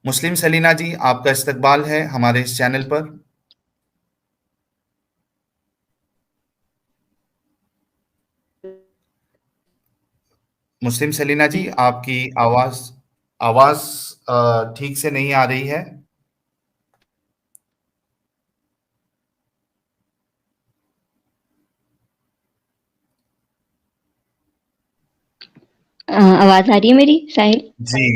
मुस्लिम सलीना जी, आपका इस्तकबाल है हमारे इस चैनल पर। मुस्लिम सलीना जी, आपकी आवाज़ आवाज़ ठीक से नहीं आ रही है। आवाज आ रही है मेरी साहिल? जी,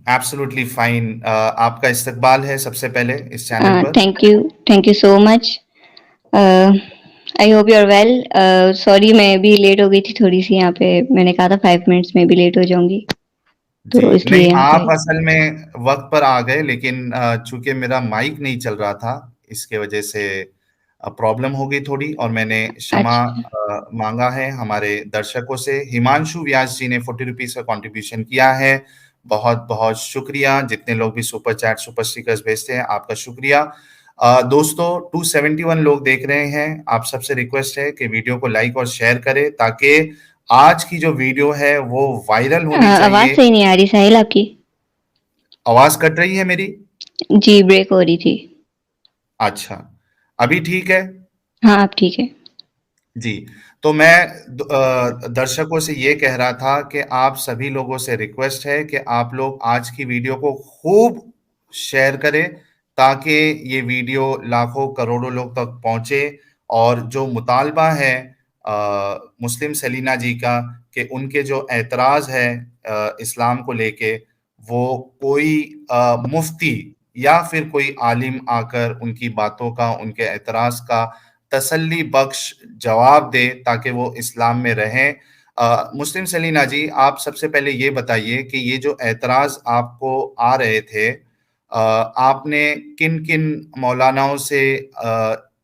एब्सोल्युटली फाइन। आपका इस्तकबाल है सबसे पहले इस चैनल पर। Thank you so much. I hope you are well. Sorry मैं भी लेट हो गई थी थोड़ी सी, यहाँ पे मैंने कहा था 5 मिनट्स में भी लेट हो जाऊंगी, जी, तो नहीं इसलिए यहाँ पे। आप असल में वक्त पर आ गए, लेकिन चूंकि मेरा माइक नहीं चल रहा था, इसके वजह से प्रॉब्लम हो गई थोड़ी, और मैंने क्षमा अच्छा। मांगा है हमारे दर्शकों से। हिमांशु व्यास जी ने 40 रुपीज का कंट्रीब्यूशन किया है। बहुत बहुत शुक्रिया। जितने लोग भी सुपर चैट सुपर स्टिकर्स भेजते हैं, आपका शुक्रिया। दोस्तों, 271 लोग देख रहे हैं। आप सबसे रिक्वेस्ट है कि वीडियो को लाइक और शेयर करें, ताकि आज की जो वीडियो है वो वायरल होनी आवाज चाहिए। सही नहीं आ रही साहिल आपकी। आवाज कट रही है मेरी? जी, ब्रेक हो रही थी। अच्छा, अभी ठीक है? हाँ, आप ठीक है। जी। तो मैं दर्शकों से ये कह रहा था कि आप सभी लोगों से रिक्वेस्ट है कि आप लोग आज की वीडियो को खूब शेयर करें, ताकि ये वीडियो लाखों करोड़ों लोग तक पहुंचे। और जो मुतालबा है मुस्लिम सलीना जी का, कि उनके जो एतराज है इस्लाम को लेके, वो कोई मुफ्ती या फिर कोई आलिम आकर उनकी बातों का, उनके एतराज का तसल्ली बख्श जवाब दे, ताकि वो इस्लाम में रहें। मुस्लिम सलीना जी, आप सबसे पहले ये बताइए कि ये जो एतराज आपको आ रहे थे, आपने किन किन मौलानाओं से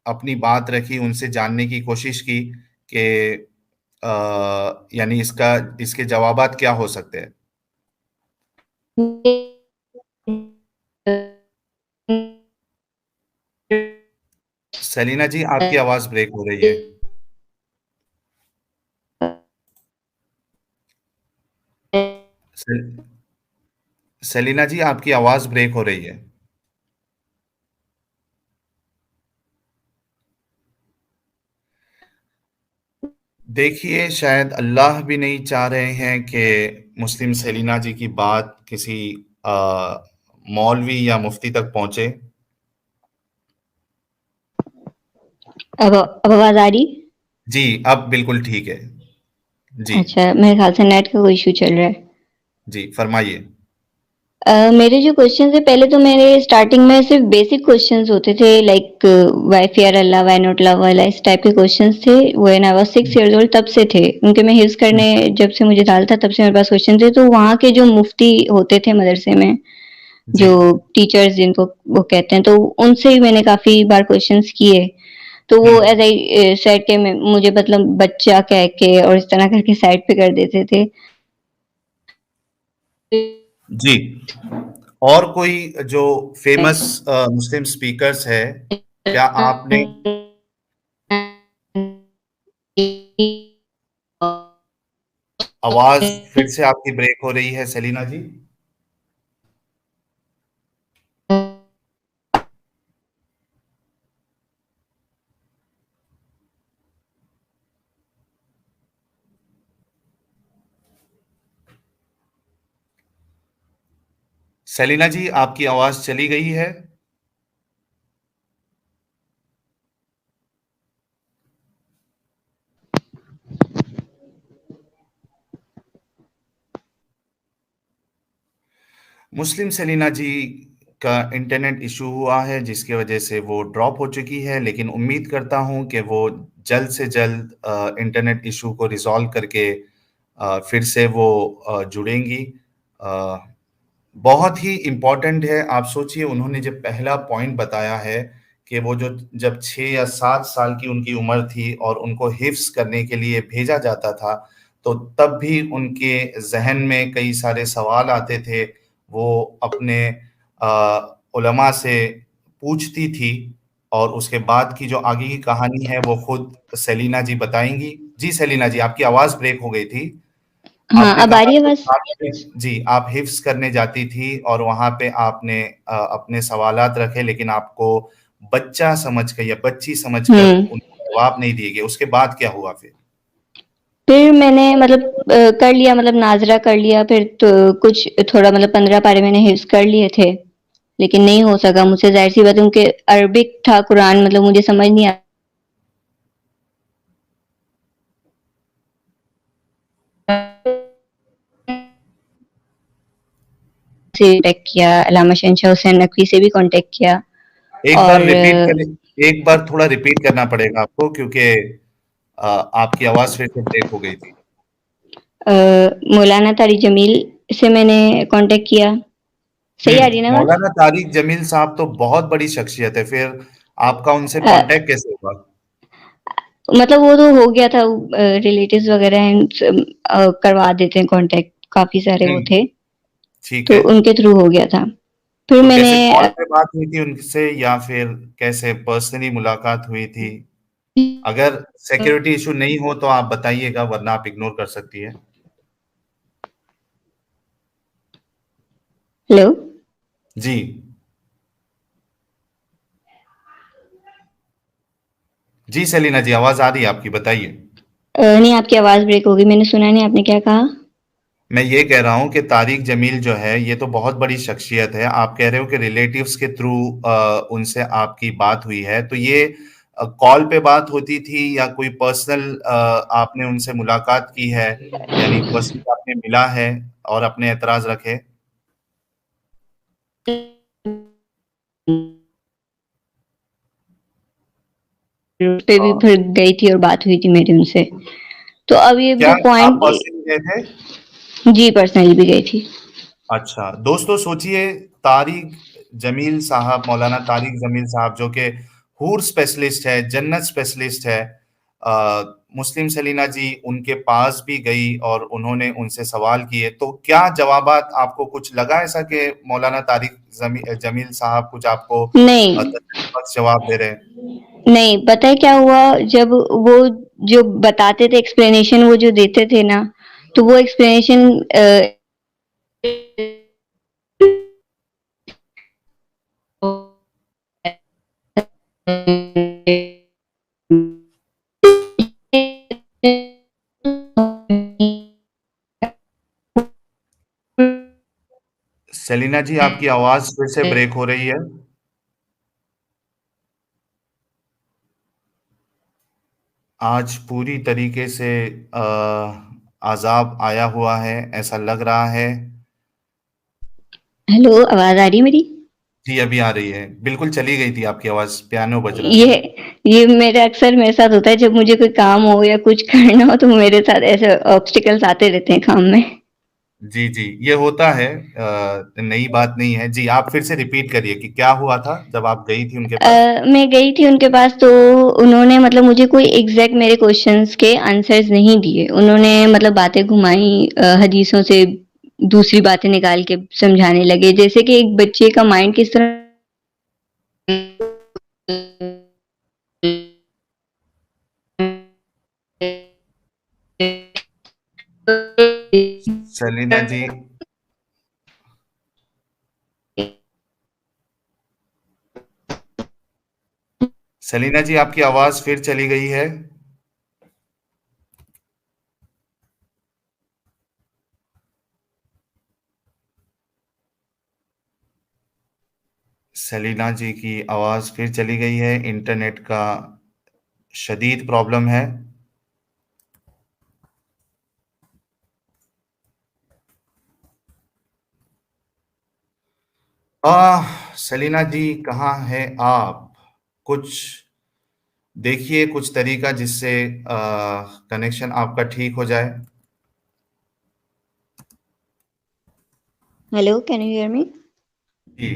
अपनी बात रखी, उनसे जानने की कोशिश की कि यानी इसके जवाबात क्या हो सकते हैं? सलीना जी, आपकी आवाज ब्रेक हो रही है। सल- सलीना जी, आपकी आवाज ब्रेक हो रही है। देखिए, शायद अल्लाह भी नहीं चाह रहे हैं कि मुस्लिम सलीना जी की बात किसी मौलवी या मुफ्ती तक पहुंचे। अब आवाज आ रही? जी, अब बिल्कुल ठीक है। जी। अच्छा, मेरे ख्याल से नेट का कोई इशू चल रहा है। जी, फरमाइए। मेरे जो क्वेश्चंस है, पहले तो मेरे स्टार्टिंग में सिर्फ बेसिक क्वेश्चंस होते थे, like why fear Allah, why not love Allah, इस टाइप के क्वेश्चंस थे। When I was 6 years old तब से थे उनके, मैं हिफ्ज करने जब से मुझे डालता तब से मेरे पास क्वेश्चन थे। तो वहाँ के जो मुफ्ती होते थे मदरसे में, जी। जो टीचर्स जिनको वो कहते हैं, तो उनसे ही मैंने काफी बार क्वेश्चंस किए। तो वो हम्म। एज आई सेड के मुझे मतलब बच्चा कह के और इस तरह करके साइड पे कर देते थे। जी। और कोई जो फेमस मुस्लिम स्पीकर्स है, क्या आपने? आवाज फिर से आपकी ब्रेक हो रही है सलीना जी। सलीना जी, आपकी आवाज चली गई है। मुस्लिम सलीना जी का इंटरनेट इशू हुआ है, जिसकी वजह से वो ड्रॉप हो चुकी है, लेकिन उम्मीद करता हूं कि वो जल्द से जल्द इंटरनेट इशू को रिजॉल्व करके फिर से वो जुड़ेंगी। अ, बहुत ही इम्पोर्टेंट है। आप सोचिए, उन्होंने जब पहला पॉइंट बताया है कि वो जो जब 6 या 7 साल की उनकी उम्र थी और उनको हिफ्ज़ करने के लिए भेजा जाता था, तो तब भी उनके ज़हन में कई सारे सवाल आते थे। वो अपने उलमा से पूछती थी, और उसके बाद की जो आगे की कहानी है वो खुद सलीना जी बताएँगी। जी सलीना जी, आपकी आवाज़ ब्रेक हो गई थी। हाँ, आपने अब आ कहा रही है कि आवाज़? जी, आप हिफ्ज़ करने जाती थी और वहाँ पे आपने अपने सवालात रखे लेकिन आपको बच्चा समझ कर या बच्ची समझकर हुँ। उनको जवाब नहीं दिए गए, उसके बाद क्या हुआ फिर? फिर मैंने मतलब कर लिया, मतलब नाज़रा कर लिया, फिर तो कुछ थोड़ा मतलब 15 पारे मैंने हिफ्ज़ कर लिए थे, लेकिन नहीं हो सका मुझसे, ज़ाहिर-सी बात है उनके अरबिक था कुरान, मतलब मुझे समझ नहीं आ से कॉन्टैक्ट किया, अल्लामा शहनशाह हुसैन नकवी से भी कॉन्टैक्ट किया एक बार और रिपीट करें, एक बार थोड़ा रिपीट करना पड़ेगा आपको क्योंकि आपकी आवाज़ फिर से ब्रेक हो गई थी। मौलाना तारिक जमील से मैंने कॉन्टैक्ट किया। सही आ रही है ना आवाज़? मौलाना तारिक जमील साहब तो बहुत बड़ी शख्सियत है, फिर आपका उनसे अ, कॉन्टैक्ट कैसे हुआ? मतलब वो तो हो गया था, रिलेटिव्स वगैरह हैं, करवा देते हैं कॉन्टैक्ट, काफ़ी सारे वो हुँ, थे, ठीक तो है। उनके थ्रू हो गया था। फिर तो मैंने कैसे कॉल पे बात हुई थी उनसे या फिर कैसे पर्सनली मुलाकात हुई थी? अगर सिक्योरिटी इश्यू नहीं हो तो आप बताइएगा वरना आप इग्नोर कर सकती हैं। हेलो? जी। जी, सेलिना जी, आवाज़ आ रही है आपकी, बताइए। नहीं, आपकी आवाज़ ब्रेक हो गई, मैंने सुना नहीं आपने क्या कहा? मैं ये कह रहा हूँ कि तारिक जमील जो है, ये तो बहुत बड़ी शख्सियत है। आप कह रहे हो कि रिलेटिव्स के थ्रू उनसे आपकी बात हुई है। तो ये कॉल पे बात होती थी या कोई पर्सनल आपने उनसे मुलाकात की है? यानी पर्सनली आपने मिला है और अपने एतराज़ रखे? पे अ, भी फिर गई थी और बात हुई थी मेरी उनसे। तो अब ये क्या वो आप पॉइंट, पर्सनली गए थे? जी, पर्सनली भी गई थी। अच्छा, दोस्तों सोचिए तारिक जमील साहब, मौलाना तारिक जमील साहब जो कि हूर स्पेशलिस्ट है, जन्नत स्पेशलिस्ट है, मुस्लिम सलीना जी उनके पास भी गई और उन्होंने उनसे सवाल किए, तो क्या जवाबात आपको कुछ लगा ऐसा कि मौलाना तारिक जमील साहब कुछ आपको नहीं, तसल्लीबख्श जवाब दे रहे हैं? नहीं, पता है क्या हुआ? जब वो जो बताते थे एक्सप्लेनेशन वो जो देते थे ना, तो वो एक्सप्लेनेशन सेलिना जी आपकी आवाज़ फिर से ब्रेक हो रही है। आज पूरी तरीके से अज़ाब आया हुआ है, ऐसा लग रहा है। हेलो, आवाज़ आ रही है मेरी? जी, अभी आ रही है। बिल्कुल चली गई थी आपकी आवाज़, पियानो बज रहा था। ये ये मेरा अक्सर मेरे साथ होता है, जब मुझे कोई काम हो या कुछ करना हो तो मेरे साथ ऐसे ऑब्स्टिकल्स आते रहते हैं काम में। जी, जी, ये होता है नई बात नहीं है। जी, आप फिर से रिपीट करिए कि क्या हुआ था जब आप गई थी उनके पास? मैं गई थी उनके पास, तो उन्होंने मतलब मुझे कोई एग्ज़ैक्ट मेरे क्वेश्चन्स के आंसर्स नहीं दिए। उन्होंने मतलब बातें घुमाई, हदीसों से दूसरी बातें निकाल के समझाने लगे, जैसे कि एक बच्चे का माइंड किस तरह सेलिना जी सेलिना जी आपकी आवाज़ फिर चली गई है। सेलिना जी की आवाज़ फिर चली गई है, इंटरनेट का शदीद प्रॉब्लम है। सेलिना जी कहाँ हैं आप? कुछ देखिए कुछ तरीका जिससे कनेक्शन आपका ठीक हो जाए। Hello, can you hear me? जी,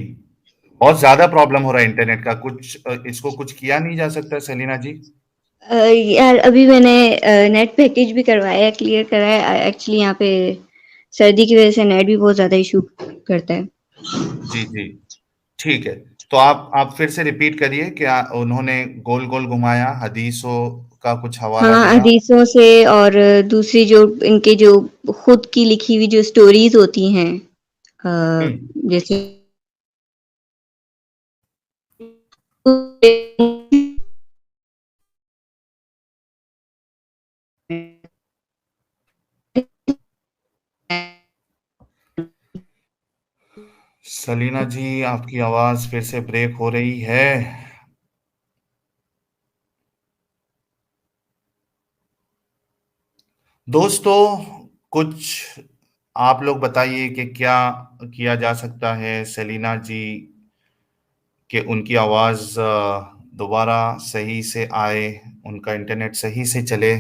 बहुत ज़्यादा प्रॉब्लम हो रहा है इंटरनेट का, कुछ इसको कुछ किया नहीं जा सकता सेलिना जी? यार अभी मैंने नेट पैकेज भी करवाया है, क्लियर कराया है। एक्चुअली यहाँ पे सर्दी की वज़ह से नेट भी बहुत ज़्यादा इश्यू करता है। जी, जी, ठीक है। तो आप फिर से रिपीट करिए क्या उन्होंने गोल-गोल घुमाया हदीसों का कुछ हवाला हाँ, देना। हदीसों से और दूसरी जो इनके जो खुद की लिखी हुई जो स्टोरीज होती हैं, जैसे सलीना जी, आपकी आवाज फिर से ब्रेक हो रही है। दोस्तों, कुछ आप लोग बताइए कि क्या किया जा सकता है सेलिना जी कि उनकी आवाज दोबारा सही से आए, उनका इंटरनेट सही से चले।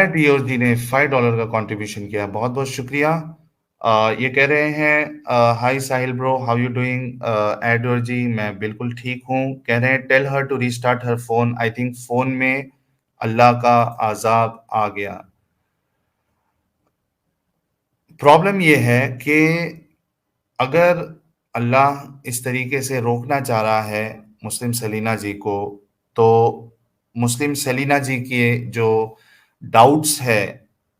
डीओ जी ने $5 का कंट्रीब्यूशन किया, बहुत बहुत शुक्रिया। ये कह रहे हैं, hi Sahil bro, how you doing. एडोर जी, मैं बिल्कुल ठीक हूँ। कह रहे हैं tell her to restart her phone, I think phone में अल्लाह का अजाब आ गया। प्रॉब्लम ये है कि अगर अल्लाह इस तरीके से रोकना चाह रहा है मुस्लिम सेलिना जी को, तो मुस्लिम सेलिना जी के जो डाउट्स है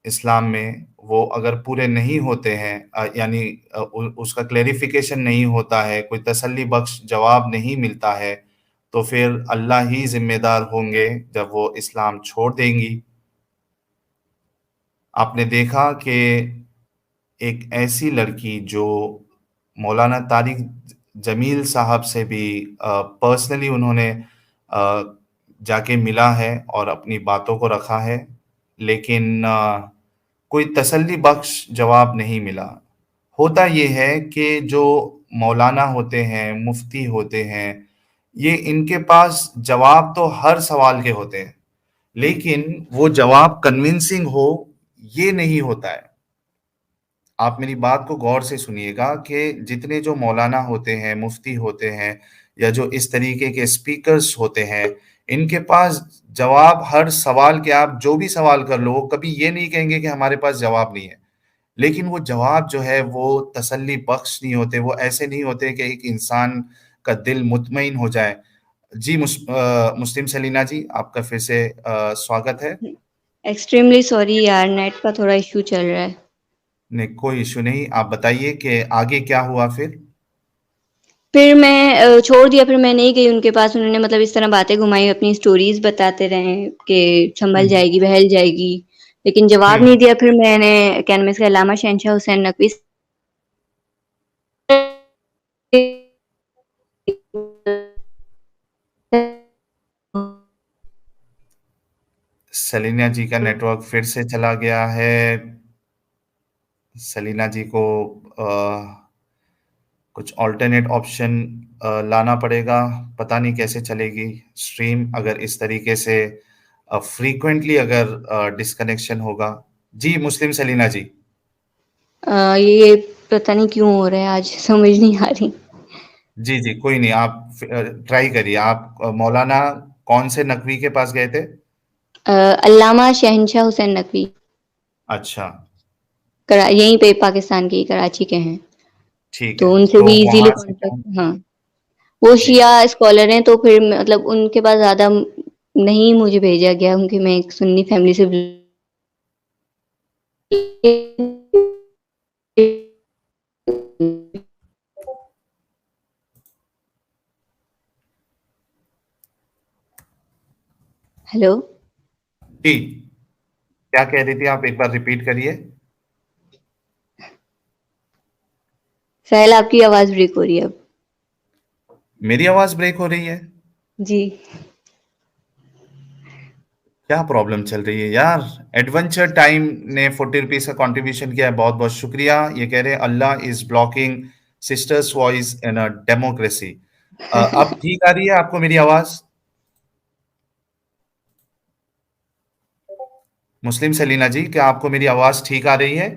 इस्लाम में, वो अगर पूरे नहीं होते हैं, यानी उसका क्लेरिफिकेशन नहीं होता है, कोई तसल्ली बख्श जवाब नहीं मिलता है, तो फिर अल्लाह ही जिम्मेदार होंगे जब वो इस्लाम छोड़ देंगी। आपने देखा कि एक ऐसी लड़की जो मौलाना तारिक जमील साहब से भी पर्सनली उन्होंने जाके मिला है और अपनी बातों को रखा है, लेकिन कोई तसल्ली बख्श जवाब नहीं मिला। होता ये है कि जो मौलाना होते हैं, मुफ्ती होते हैं, ये इनके पास जवाब तो हर सवाल के होते हैं, लेकिन वो जवाब कन्विंसिंग हो, ये नहीं होता है। आप मेरी बात को गौर से सुनिएगा कि जितने जो मौलाना होते हैं, मुफ्ती होते हैं, या जो इस तरीके के स्पीकर्स होते हैं, इनके पास जवाब हर सवाल के, आप जो भी सवाल कर लो, वो कभी ये नहीं कहेंगे कि हमारे पास जवाब नहीं है। लेकिन वो जवाब जो है वो तसल्ली बख्श नहीं होते, वो ऐसे नहीं होते कि एक इंसान का दिल मुतमईन हो जाए। जी, मुस्लिम सलीना जी, आपका फिर से स्वागत है। एक्सट्रीमली सॉरी यार, नेट का थोड़ा इशू चल रहा है। नहीं, कोई इश्यू नहीं। आप बताइए कि आगे क्या हुआ फिर? फिर मैं छोड़ दिया, फिर मैं नहीं गई उनके पास। उन्होंने मतलब इस तरह बातें घुमाई, अपनी स्टोरीज बताते रहे कि संभल हुँ, जाएगी, बहल जाएगी, लेकिन हुँ। जवाब नहीं दिया। फिर मैंने क्या नाम है इसका, अल्लामा शहनशाह हुसैन नकवी सलीना जी का नेटवर्क फिर से चला गया है। सलीना जी को अ, कुछ अल्टरनेट ऑप्शन लाना पड़ेगा। पता नहीं कैसे चलेगी स्ट्रीम अगर इस तरीके से फ्रीक्वेंटली अगर डिस्कनेक्शन होगा। जी, मुस्लिम सलीना जी। ये पता नहीं क्यों हो रहा है आज, समझ नहीं आ रही। जी, जी, कोई नहीं, आप ट्राई करिए। आप मौलाना कौन से नकवी के पास गए थे? अल्लामा शहनशाह हुसैन नकवी, अच्छा, यहीं पे पाकिस्तान के ही, कराची के हैं। ठीक तो है। उनसे तो भी इजीली वहाँ से क्या? कांटेक्ट, हाँ। वो जी। शिया स्कॉलर हैं, तो फिर मतलब उनके पास ज्यादा नहीं मुझे भेजा गया, क्योंकि मैं एक सुन्नी फैमिली से हेलो। जी, क्या कह रही थी आप, एक बार रिपीट करिए? साहिल, आपकी आवाज ब्रेक हो रही है अब। मेरी आवाज़ ब्रेक हो रही है? जी। क्या प्रॉब्लम चल रही है यार? एडवेंचर टाइम ने ₹40 का कंट्रीब्यूशन किया है, बहुत-बहुत शुक्रिया। ये कह रहे हैं Allah is blocking sister's voice in a democracy. अब ठीक आ रही है आपको मेरी आवाज़? मुस्लिम सलीना जी, क्या आपको मेरी आवाज़ ठीक आ रही है?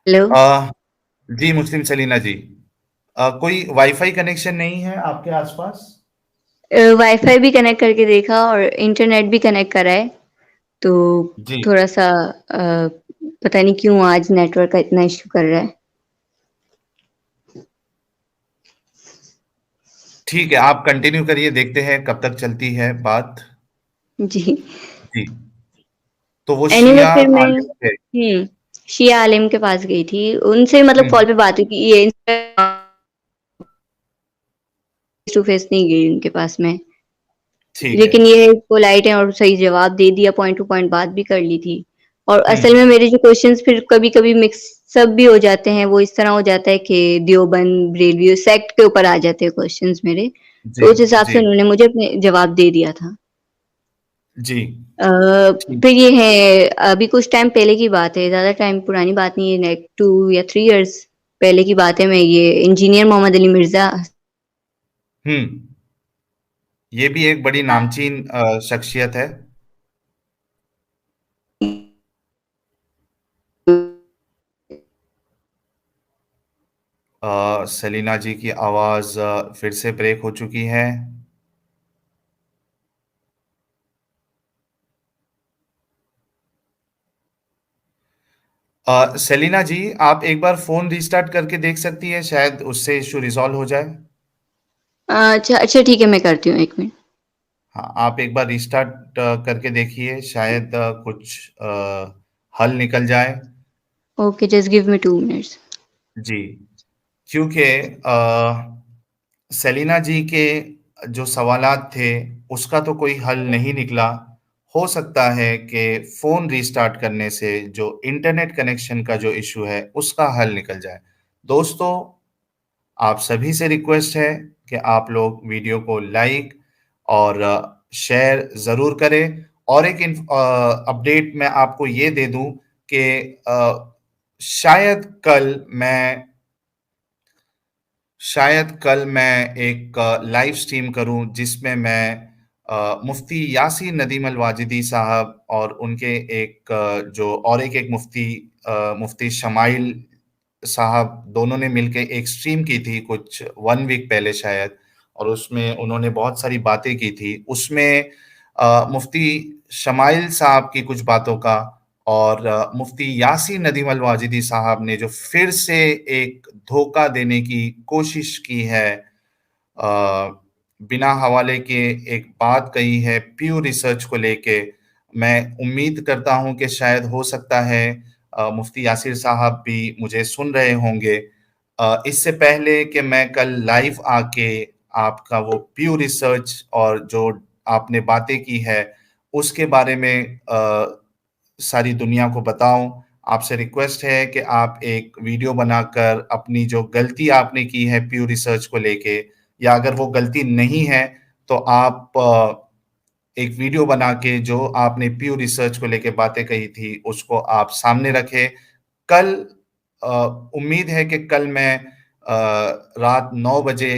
हेलो। जी मुस्लिम सलीना जी, कोई वाईफाई कनेक्शन नहीं है आपके आसपास? वाईफाई भी कनेक्ट करके देखा और इंटरनेट भी कनेक्ट करा है, तो जी थोड़ा सा पता नहीं क्यों आज नेटवर्क का इतना इश्यू कर रहा है। ठीक है, आप कंटिन्यू करिए, देखते हैं कब तक चलती है बात। जी। जी, तो वो एनीवे शिया फिर मैं आलिम थे। शिया आलिम के पास गई थी, उनसे मतलब हम्म, कॉल पे बात हुई कि ये फेस टू फेस नहीं गई उनके पास में। ठीक है। लेकिन ये पोलाइट है और सही जवाब दे दिया, पॉइंट टू पॉइंट बात भी कर ली थी। और असल में हम्म, मेरे जो क्वेश्चंस फिर कभी-कभी मिक्स अप भी हो जाते हैं, वो इस तरह हो जाता है कि देवबंद, बरेलवी, सेक्ट के ऊपर आ जाते हैं क्वेश्चंस मेरे। जी तो उस हिसाब जी से उन्होंने मुझे अपने जवाब दे दिया था। जी। अ, ठीक। फिर ये है अभी कुछ टाइम पहले की बात है, ज़्यादा टाइम पुरानी बात नहीं है, लाइक 2 या 3 इयर्स पहले की बात है। मैं ये इंजीनियर मोहम्मद अली मिर्ज़ा हम्म, ये भी एक बड़ी नामचीन शख्सियत है। सलीना जी की आवाज़ फिर से ब्रेक हो चुकी है। सेलिना जी, आप एक बार फ़ोन रीस्टार्ट करके देख सकती हैं, शायद उससे इश्यू रिज़ॉल्व हो जाए। अच्छा अच्छा ठीक है, मैं करती हूँ 1 मिनट। हाँ, आप एक बार रीस्टार्ट करके देखिए, शायद कुछ हल निकल जाए। Okay, just give me 2 minutes. जी, क्योंकि सेलिना जी के जो सवालात थे, उसका तो कोई हल नहीं निकला। हो सकता है कि फ़ोन रीस्टार्ट करने से जो इंटरनेट कनेक्शन का जो इश्यू है, उसका हल निकल जाए। दोस्तों, आप सभी से रिक्वेस्ट है कि आप लोग वीडियो को लाइक और शेयर ज़रूर करें। और एक अपडेट मैं आपको ये दे दूं कि शायद कल मैं शायद कल मैं एक लाइव स्ट्रीम करूं जिसमें मैं मुफ्ती यासीन नदीम अल वाजिदी साहब और उनके एक जो और एक मुफ्ती मुफ्ती शमाइल साहब, दोनों ने मिलके एक स्ट्रीम की थी कुछ 1 वीक पहले शायद, और उसमें उन्होंने बहुत सारी बातें की थी। उसमें मुफ्ती शमाइल साहब की कुछ बातों का और मुफ्ती यासीन नदीम अल वाजिदी साहब ने जो फिर से एक धोखा देने की कोशिश की है, अ, बिना हवाले के एक बात कही है प्यू रिसर्च को लेके। मैं उम्मीद करता हूं कि शायद हो सकता है मुफ्ती यासिर साहब भी मुझे सुन रहे होंगे। इससे पहले कि मैं कल लाइव आके आपका वो प्यू रिसर्च और जो आपने बातें की है उसके बारे में सारी दुनिया को बताऊं, आपसे रिक्वेस्ट है कि आप एक वीडियो बनाकर अपनी जो गलती आपने की है प्यू रिसर्च को लेके, या अगर वो गलती नहीं है तो आप एक वीडियो बना के जो आपने प्यू रिसर्च को लेके बातें कही थी उसको आप सामने रखें। कल अ, उम्मीद है कि कल मैं रात 9 बजे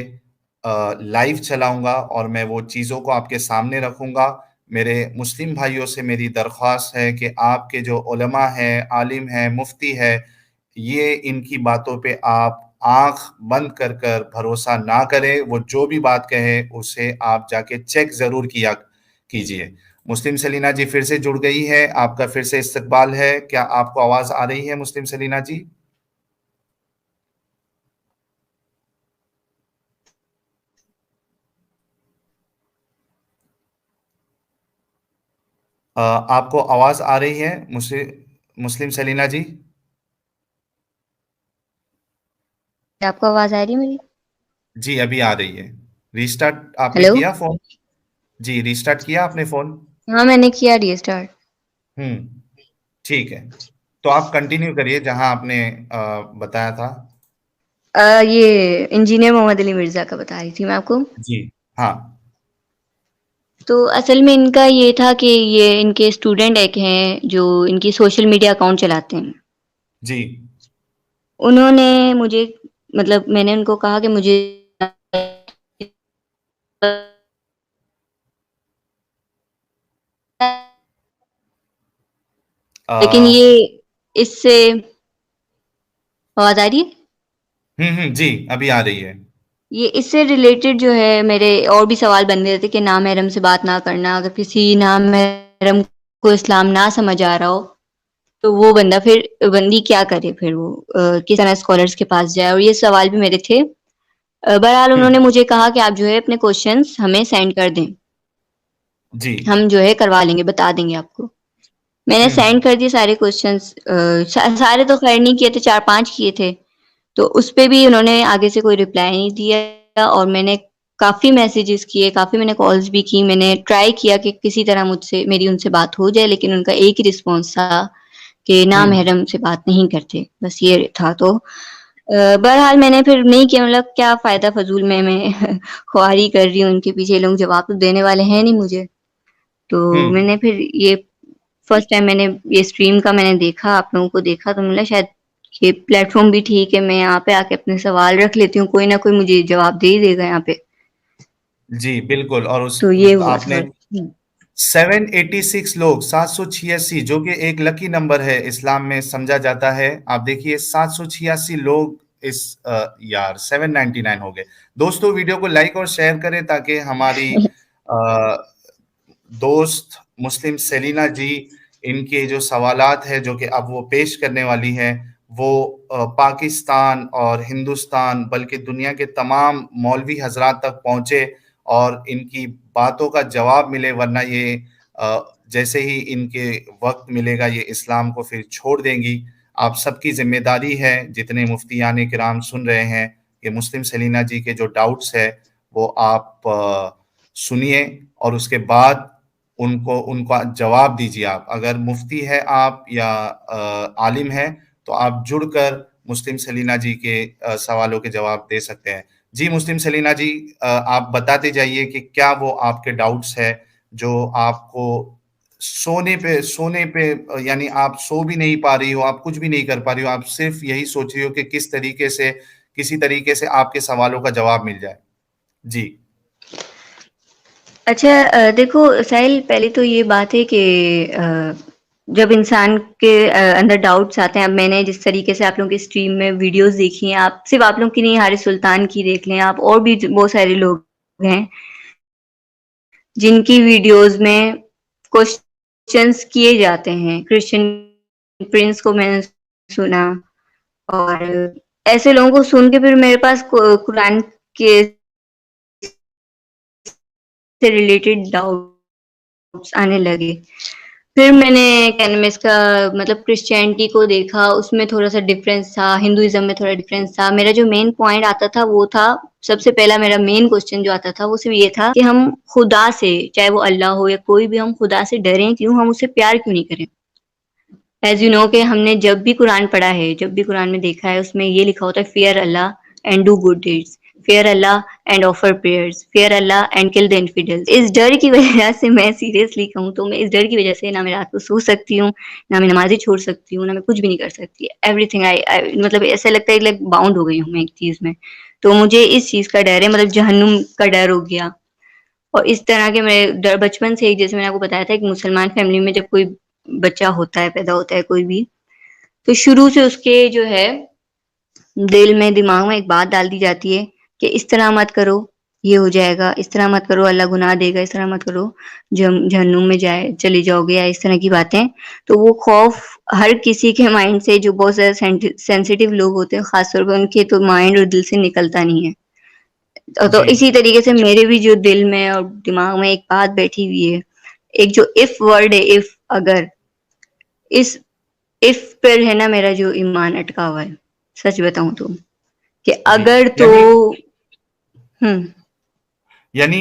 लाइव चलाऊंगा और मैं वो चीज़ों को आपके सामने रखूंगा। मेरे मुस्लिम भाइयों से मेरी दरख्वास्त है कि आपके जो उलमा हैं, आलिम हैं, मुफ्ती है, ये इनकी बातों पे आप आंख बंद कर कर भरोसा ना करें। वो जो भी बात कहे उसे आप जाके चेक ज़रूर किया कीजिए। मुस्लिम सलीना जी फिर से जुड़ गई है, आपका फिर से इस्तकबाल है। क्या आपको आवाज़ आ रही है मुस्लिम सलीना जी? आपको आवाज़ आ रही है मुस्लिम सलीना जी? आपको आवाज़ आ रही है मेरी? जी, अभी आ रही है। रीस्टार्ट आपने हेलो? किया फ़ोन? जी, रीस्टार्ट किया आपने फ़ोन? हाँ, मैंने किया रीस्टार्ट। हुँ, ठीक है। तो आप कंटिन्यू करिए जहाँ आपने बताया था। ये इंजीनियर मोहम्मद अली मिर्ज़ा का बता रही थी मैं आपको। जी, हाँ, तो असल में इनका ये था कि ये इनके स्टूडेंट एक हैं जो इनकी सोशल मीडिया अकाउंट चलाते हैं। जी, उन्होंने मुझे मतलब मैंने उनको कहा कि मुझे अ, लेकिन ये इससे आवाज़ आ रही है? जी, अभी आ रही है। ये इससे रिलेटेड जो है मेरे और भी सवाल बन गए थे कि नामहरम से बात ना करना, अगर किसी नामहरम को इस्लाम ना समझ आ रहा हो, तो वो बंदा फिर बंदी क्या करे फिर वो किस तरह स्कॉलर्स के पास जाए और ये सवाल भी मेरे थे। बहरहाल हुँ, उन्होंने मुझे कहा कि आप जो है अपने क्वेश्चंस हमें सेंड कर दें, जी। हम जो है करवा लेंगे, बता देंगे आपको। मैंने हुँ, सेंड कर दिए सारे क्वेश्चंस सारे तो खैर नहीं किए थे, 4-5 किए थे। तो उसपे भी उन्होंने आगे से कोई रिप्लाई नहीं दिया और मैंने काफ़ी मैसेजेस किए, काफ़ी मैंने कॉल्स भी की, मैंने ट्राई किया कि किसी तरह मुझसे मेरी उनसे बात हो जाए, लेकिन उनका एक ही रिस्पॉन्स था कि हुँ, नामहरम से बात नहीं करते, बस ये था। तो बहरहाल मैंने फिर नहीं किया, मतलब क्या फ़ायदा फ़िज़ूल में मैं ख्वारी कर रही हूँ उनके पीछे, ये लोग जवाब तो देने वाले हैं नहीं मुझे। हुँ। तो मैंने फिर ये फर्स्ट टाइम मैंने ये स्ट्रीम का मैंने देखा, आप लोगों को देखा तो मिला शायद ये प्लेटफ़ॉर्म भी ठीक है, मैं यहाँ पे आके अपने सवाल रख लेती हूँ, कोई ना कोई मुझे जवाब दे ही देगा यहाँ पे। जी, बिल्कुल और तो ये हुआ था आपने बस। हुँ। 786 लोग 786 जो कि एक लकी नंबर है इस्लाम में समझा जाता है। आप देखिए 786 लोग इस यार 799 हो गए। दोस्तों वीडियो को लाइक और शेयर करें ताकि हमारी अ, दोस्त मुस्लिम सेलिना जी इनके जो सवालात हैं जो कि अब वो पेश करने वाली हैं वो पाकिस्तान और हिंदुस्तान बल्कि दुनिया के तमाम मौलवी हजरात तक पहुंचे और इनकी बातों का जवाब मिले वरना ये जैसे ही इनके वक्त मिलेगा ये इस्लाम को फिर छोड़ देंगी। आप सबकी जिम्मेदारी है जितने मुफ्तियान किराम सुन रहे हैं कि मुस्लिम सेलिना जी के जो डाउट्स है वो आप सुनिए और उसके बाद उनको उनका जवाब दीजिए आप। अगर मुफ्ती है आप या आलिम हैं, तो आप जुड़कर मुस्लिम सेलिना जी के सवालों के जवाब दे सकते हैं। जी, मुस्लिम सेलिना जी आप बताते जाइए कि क्या वो आपके डाउट्स हैं, जो आपको सोने पे यानी आप सो भी नहीं पा रही हो, आप कुछ भी नहीं कर पा रही हो, आप सिर्फ़ यही सोच रही हो कि किसी तरीके से आपके सवालों का जवाब मिल जाए? जी। अच्छा देखो साहिल, पहले तो ये बात है कि जब इंसान के अंदर डाउट्स आते हैं, अब मैंने जिस तरीके से आप लोगों की स्ट्रीम में वीडियोज़ देखी हैं, आप सिर्फ़ आप लोग की नहीं, हारिस सुल्तान की देख लें आप, और भी ज बहुत सारे लोग हैं, जिनकी वीडियोज़ में क्वेश्चन्स किए जाते हैं। क्रिश्चियन प्रिंस को मैंने सुना और ऐसे लोगों को सुन के फिर मेरे पास कुरान के से रिलेटेड डाउट्स आने लगे। फिर मैंने क्या नाम है इसका मतलब क्रिश्चियनिटी को देखा, उसमें थोड़ा-सा डिफरेंस था, हिंदुइज़्म में थोड़ा डिफरेंस था। मेरा जो मेन पॉइंट आता था वो था, सबसे पहला मेरा मेन क्वेश्चन जो आता था वो सिर्फ़ ये था कि हम खुदा से, चाहे वो अल्लाह हो या कोई भी, हम खुदा से डरें क्यों? हम उससे प्यार क्यों नहीं करें? एज़ यू नो कि हमने जब भी कुरान पढ़ा है, जब भी कुरान में देखा है, उसमें ये लिखा होता है fear Allah and do good deeds, fear Allah and offer prayers, fear Allah and kill the infidels. इस डर की वजह से मैं सीरियसली कहूँ तो मैं इस डर की वजह से ना मैं रात को सो सकती हूँ, ना मैं नमाज़ें छोड़ सकती हूँ, ना मैं कुछ भी नहीं कर सकती। एवरीथिंग आई मतलब ऐसा लगता है लाइक बाउंड हो गई हूँ मैं एक चीज़ में। तो मुझे इस चीज़ का डर है, मतलब जहन्नुम का डर हो गया। और इस तरह के मेरे डर बचपन से ही, जैसे मैंने आपको बताया था, एक मुसलमान फैमिली में जब कोई बच्चा होता है, पैदा होता है कोई भी, तो शुरू से उसके जो है दिल में, दिमाग में एक बात डाल दी जाती है कि इस तरह मत करो, ये हो जाएगा, इस तरह मत करो, अल्लाह गुनाह देगा, इस तरह मत करो, जहन्नुम में जाए चले जाओगे, या इस तरह की बातें। तो वो खौफ हर किसी के माइंड से, जो बहुत ज़्यादा सेंसिटिव लोग होते हैं, ख़ास तौर पे उनके तो माइंड और दिल से निकलता नहीं है। तो जी। इसी तरीके से मेरे भी जो दिल में और दिमाग में एक बात बैठी हुई है, एक जो इफ वर्ड है, इफ, अगर, इस इफ पर है ना मेरा जो ईमान अटका हुआ है, सच बताऊं तो, कि जी। अगर तो यानी हम्म। यानी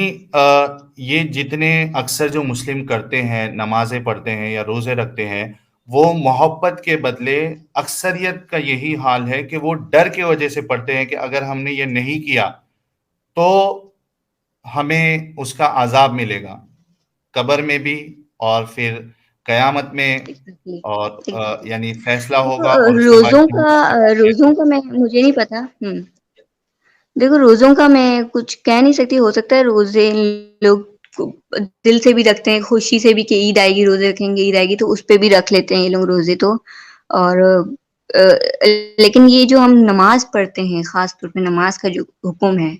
ये जितने अक्सर जो मुस्लिम करते हैं, नमाज़ें पढ़ते हैं या रोज़े रखते हैं, वो मोहब्बत के बदले अक्सरियत का यही हाल है कि वो डर की वजह से पढ़ते हैं कि अगर हमने ये नहीं किया, तो हमें उसका अज़ाब मिलेगा, कब्र में भी और फिर क़यामत में एग्जैक्टली, और एग्जैक्टली। यानी फैसला देखो होगा और उसके बाद रोजों का मैं मुझे नहीं पता। देखो रोजों का मैं कुछ कह नहीं सकती, हो सकता है रोजे लोग दिल से भी रखते हैं, खुशी से भी कि ईद आएगी रोजे रखेंगे, ईद आएगी तो उस पे भी रख लेते हैं ये लोग रोजे तो। और लेकिन ये जो हम नमाज़ पढ़ते हैं, ख़ास तौर पे नमाज़ का जो हुक्म है,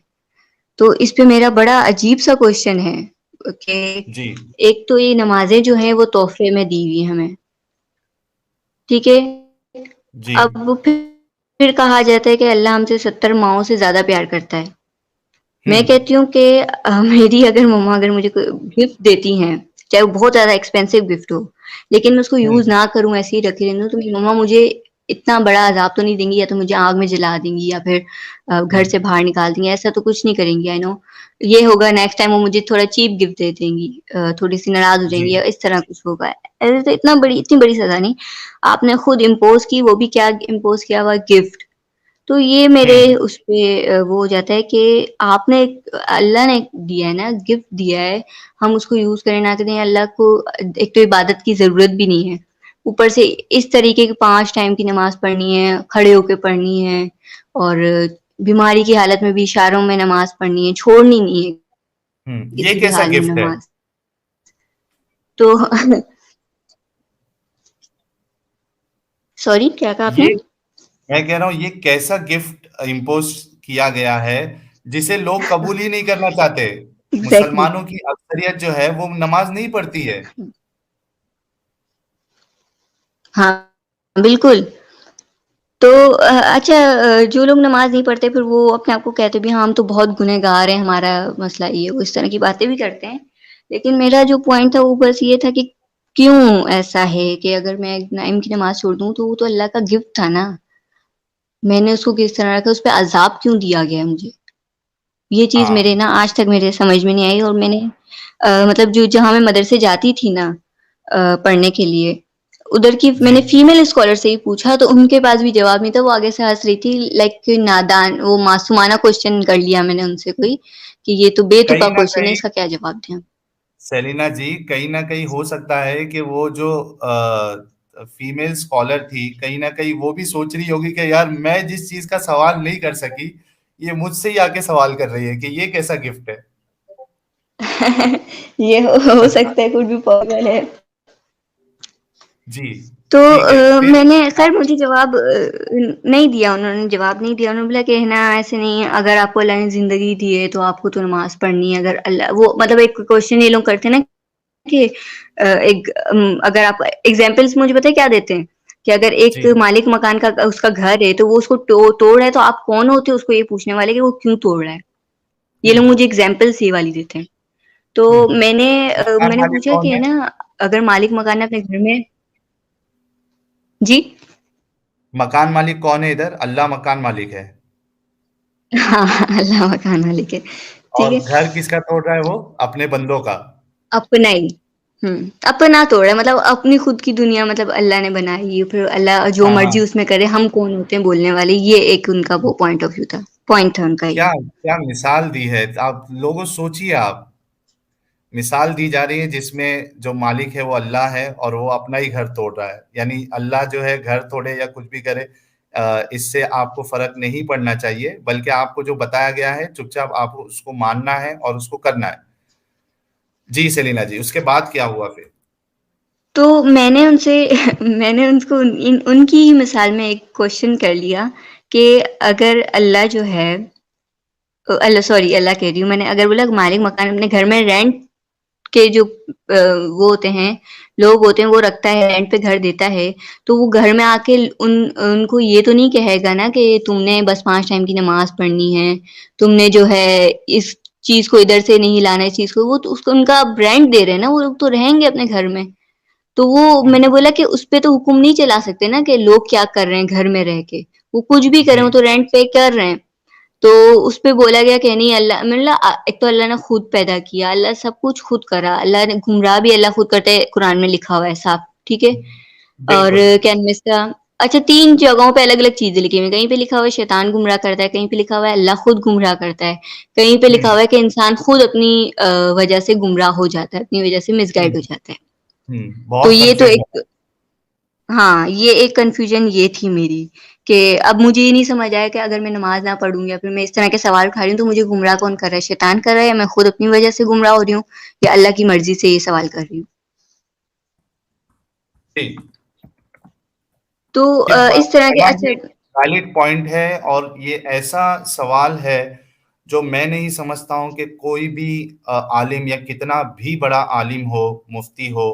तो इस पे मेरा बड़ा अजीब-सा क्वेश्चन है कि जी, एक तो ये नमाज़ें जो हैं वो तोहफ़े में दी हुई हैं हमें, ठीक है? जी। अब फिर कहा जाता है कि अल्लाह हमसे 70 माँओं से ज़्यादा प्यार करता है। हुँ, मैं कहती हूँ कि मेरी अगर मम्मा अगर मुझे कोई गिफ्ट देती हैं, चाहे वो बहुत ज़्यादा एक्सपेंसिव गिफ्ट हो, लेकिन मैं उसको हुँ, यूज़ ना करूँ, ऐसे ही रखी रहने दूँ, तो मेरी मम्मा मुझे इतना बड़ा अज़ाब तो नहीं देंगी, या तो मुझे आग में जला देंगी या फिर हुँ। घर से बाहर निकाल देंगी, ऐसा तो कुछ नहीं करेंगी, आई नो। ये होगा नेक्स्ट टाइम वो मुझे थोड़ा चीप गिफ्ट दे देंगी, थोड़ी-सी नाराज़ हो जी, जाएँगी या इस तरह कुछ होगा। ऐसे तो इतनी बड़ी सज़ा नहीं, आपने खुद इम्पोज़ की, वो भी क्या इम्पोज़ किया हुआ गिफ्ट। तो ये मेरे हुँ, उस पे वो हो जाता है कि आपने अल्लाह ने दिया है ना, गिफ्ट दिया है, हम उसको यूज़ करें ना करें, अल्लाह को एक तो इबादत की ज़रूरत भी नहीं है। ऊपर से इस तरीके की 5 टाइम की नमाज़ पढ़नी है, खड़े होके पढ़नी है और बीमारी की हालत में भी इशारों में नमाज़ पढ़नी है, छोड़नी नहीं है हुँ। ये किसी भी कैसा हाल में गिफ्ट है? नमाज़। तो सॉरी क्या कहा आपने? ये मैं कह रहा हूँ ये कैसा गिफ्ट इम्पोज़ किया गया है, जिसे लोग कबूल ही नहीं करना चाहते। एग्ज़ैक्टली। मुसलमानों की अक्सरियत जो है वो नमाज़ नहीं पढ़ती है। हाँ, बिल्कुल। तो अच्छा, जो लोग नमाज़ नहीं पढ़ते फिर वो अपने आप को कहते भी हाँ, हम तो बहुत गुनहगार हैं, हमारा मसला ये वो इस तरह की बातें भी करते हैं। लेकिन मेरा जो पॉइंट था वो बस ये था कि क्यों ऐसा है कि अगर मैं टाइम की नमाज़ छोड़ दूँ तो वो तो अल्लाह का गिफ्ट था ना। मैंने उसको किस तरह रखा, उस पे अज़ाब क्यों दिया गया है मुझे? ये चीज़ मेरे हाँ, ना आज तक मेरे समझ में नहीं आई, और मैंने मतलब जो जहाँ मैं मदरसे जाती थी ना पढ़ने के लिए, उधर की जी। मैंने फीमेल स्कॉलर से ही पूछा तो उनके पास भी जवाब नहीं था, वो आगे से हँस रही थी, लाइक नादान वो मासूमाना क्वेश्चन कर लिया मैंने उनसे कोई, कि ये तो बेतुका कहीं न क्वेश्चन है, कहीं इसका क्या जवाब दें? सेलिना जी, कहीं न कहीं हो सकता है कि वो जो फीमेल स्कॉलर थी, कहीं न कहीं वो भी सोच रही होगी कि यार मैं जिस चीज़ का सवाल नहीं कर सकी, ये मुझसे ही आके सवाल कर रही है कि ये कैसा गिफ्ट है? ये हो सकता है, कुछ भी पॉसिबल है। जी, तो ठीक है, फिर मैंने खैर मुझे जवाब नहीं दिया, उन्होंने जवाब नहीं दिया। उन्होंने बोला कि है ना ऐसे नहीं है, अगर आपको अल्लाह ने ज़िंदगी दी है तो आपको तो नमाज़ पढ़नी है। अगर अल्लाह वो मतलब एक क्वेश्चन ये लोग करते हैं ना कि अगर आप एग्ज़ाम्पल्स मुझे पता है क्या देते हैं? कि अगर एक जी, मालिक मकान का उसका घर है तो वो उसको तोड़ रहा है, तो आप कौन होते हो उसको ये पूछने वाले कि वो क्यों तोड़ रहा है? ये हुँ, लोग मुझे एग्ज़ाम्पल्स ये वाली देते हैं। तो हुँ। मकान मैंने मालिक पूछा कौन कि है? ना अगर मालिक मकान है अपने घर में। जी? मकान मालिक कौन है इधर? अल्लाह मकान मालिक है हाँ, अल्लाह मकान मालिक है, ठीक और है? घर किसका तोड़ रहा है वो? अपने बंदों का। अपना ही। अपना तोड़ा है, मतलब अपनी खुद की दुनिया, मतलब अल्लाह ने बनाई है, फिर अल्लाह जो हाँ, मर्ज़ी हाँ। उसमें करे, हम कौन होते हैं बोलने वाले, ये एक उनका वो पॉइंट था उनका ये। क्या क्या मिसाल दी है? आप लोगों सोचिए आप। मिसाल दी जा रही है जिसमें जो मालिक है वो अल्लाह है और वो अपना ही घर तोड़ रहा है। यानी अल्लाह जो है घर तोड़े या कुछ भी करे इससे आपको फ़र्क नहीं पड़ना चाहिए, बल्कि आपको जो बताया गया है चुपचाप आपको उसको मानना है और उसको करना है। जी, सेलिना जी, उसके बाद क्या हुआ फिर? तो मैंने उनसे मैंने उनको उनकी ही मिसाल में एक क्वेश्चन कर लिया कि अगर अल्लाह जो है अल्लाह सॉरी अल्लाह कह रही हूँ मैंने, अगर बोला मालिक मकान अपने घर में रेंट के जो वो होते हैं, लोग होते हैं, वो रखता है, रेंट पे घर देता है, तो वो घर में आके उनको ये तो नहीं कहेगा ना कि तुमने बस 5 टाइम की नमाज़ पढ़नी है, तुमने जो है इस चीज़ को इधर से नहीं लाना है, इस चीज़ को, वो तो उसको उनका आप रेंट दे रहे हैं ना, वो लोग तो रहेंगे अपने घर में। तो वो हुँ, मैंने बोला कि उसपे तो हुक्म नहीं चला सकते ना कि लोग क्या कर रहे हैं घर में रह के, वो कुछ भी करें, वो जी, तो रेंट पे कर रहे हैं। तो उसपे बोला गया कि नहीं, अल्लाह मतलब एक तो अल्लाह ने खुद पैदा किया, अल्लाह सब कुछ खुद करा, अल्लाह ने गुमराह भी अल्लाह खुद करता है, कुरान में लिखा हुआ है साफ, ठीक है? और बिल्कुल। क्या नाम है इसका, अच्छा 3 जगहों पे अलग-अलग चीज़ें लिखी हुई हैं, कहीं पे लिखा हुआ है शैतान गुमराह करता है, कहीं पे लिखा हुआ है अल्लाह खुद गुमराह करता है, कहीं पे लिखा हुँ, हुआ है कि इंसान खुद अपनी वजह से गुमराह हो जाता है, अपनी वजह से हुँ, मिसगाइड हो जाता है। हुँ, तो बहुत ये तो कन्फ्यूज़न है। एक हाँ, ये एक कन्फ्यूज़न ये थी मेरी कि अब मुझे ये नहीं समझ आया कि अगर मैं नमाज़ ना पढ़ूँ या फिर मैं इस तरह के सवाल उठा रही हूँ, तो मुझे गुमराह कौन कर रहा है? शैतान कर रहा है, या मैं खुद अपनी वज़ह से गुमराह हो रही हूँ, या अल्लाह की मर्ज़ी से ये सवाल कर रही हूँ? जी, तो ये इस तरह के बहुत ही अच्छा वैलिड पॉइंट है और ये ऐसा सवाल है जो मैं नहीं समझता हूँ कि कोई भी आलिम या कितना भी बड़ा आलिम हो, मुफ्ती हो,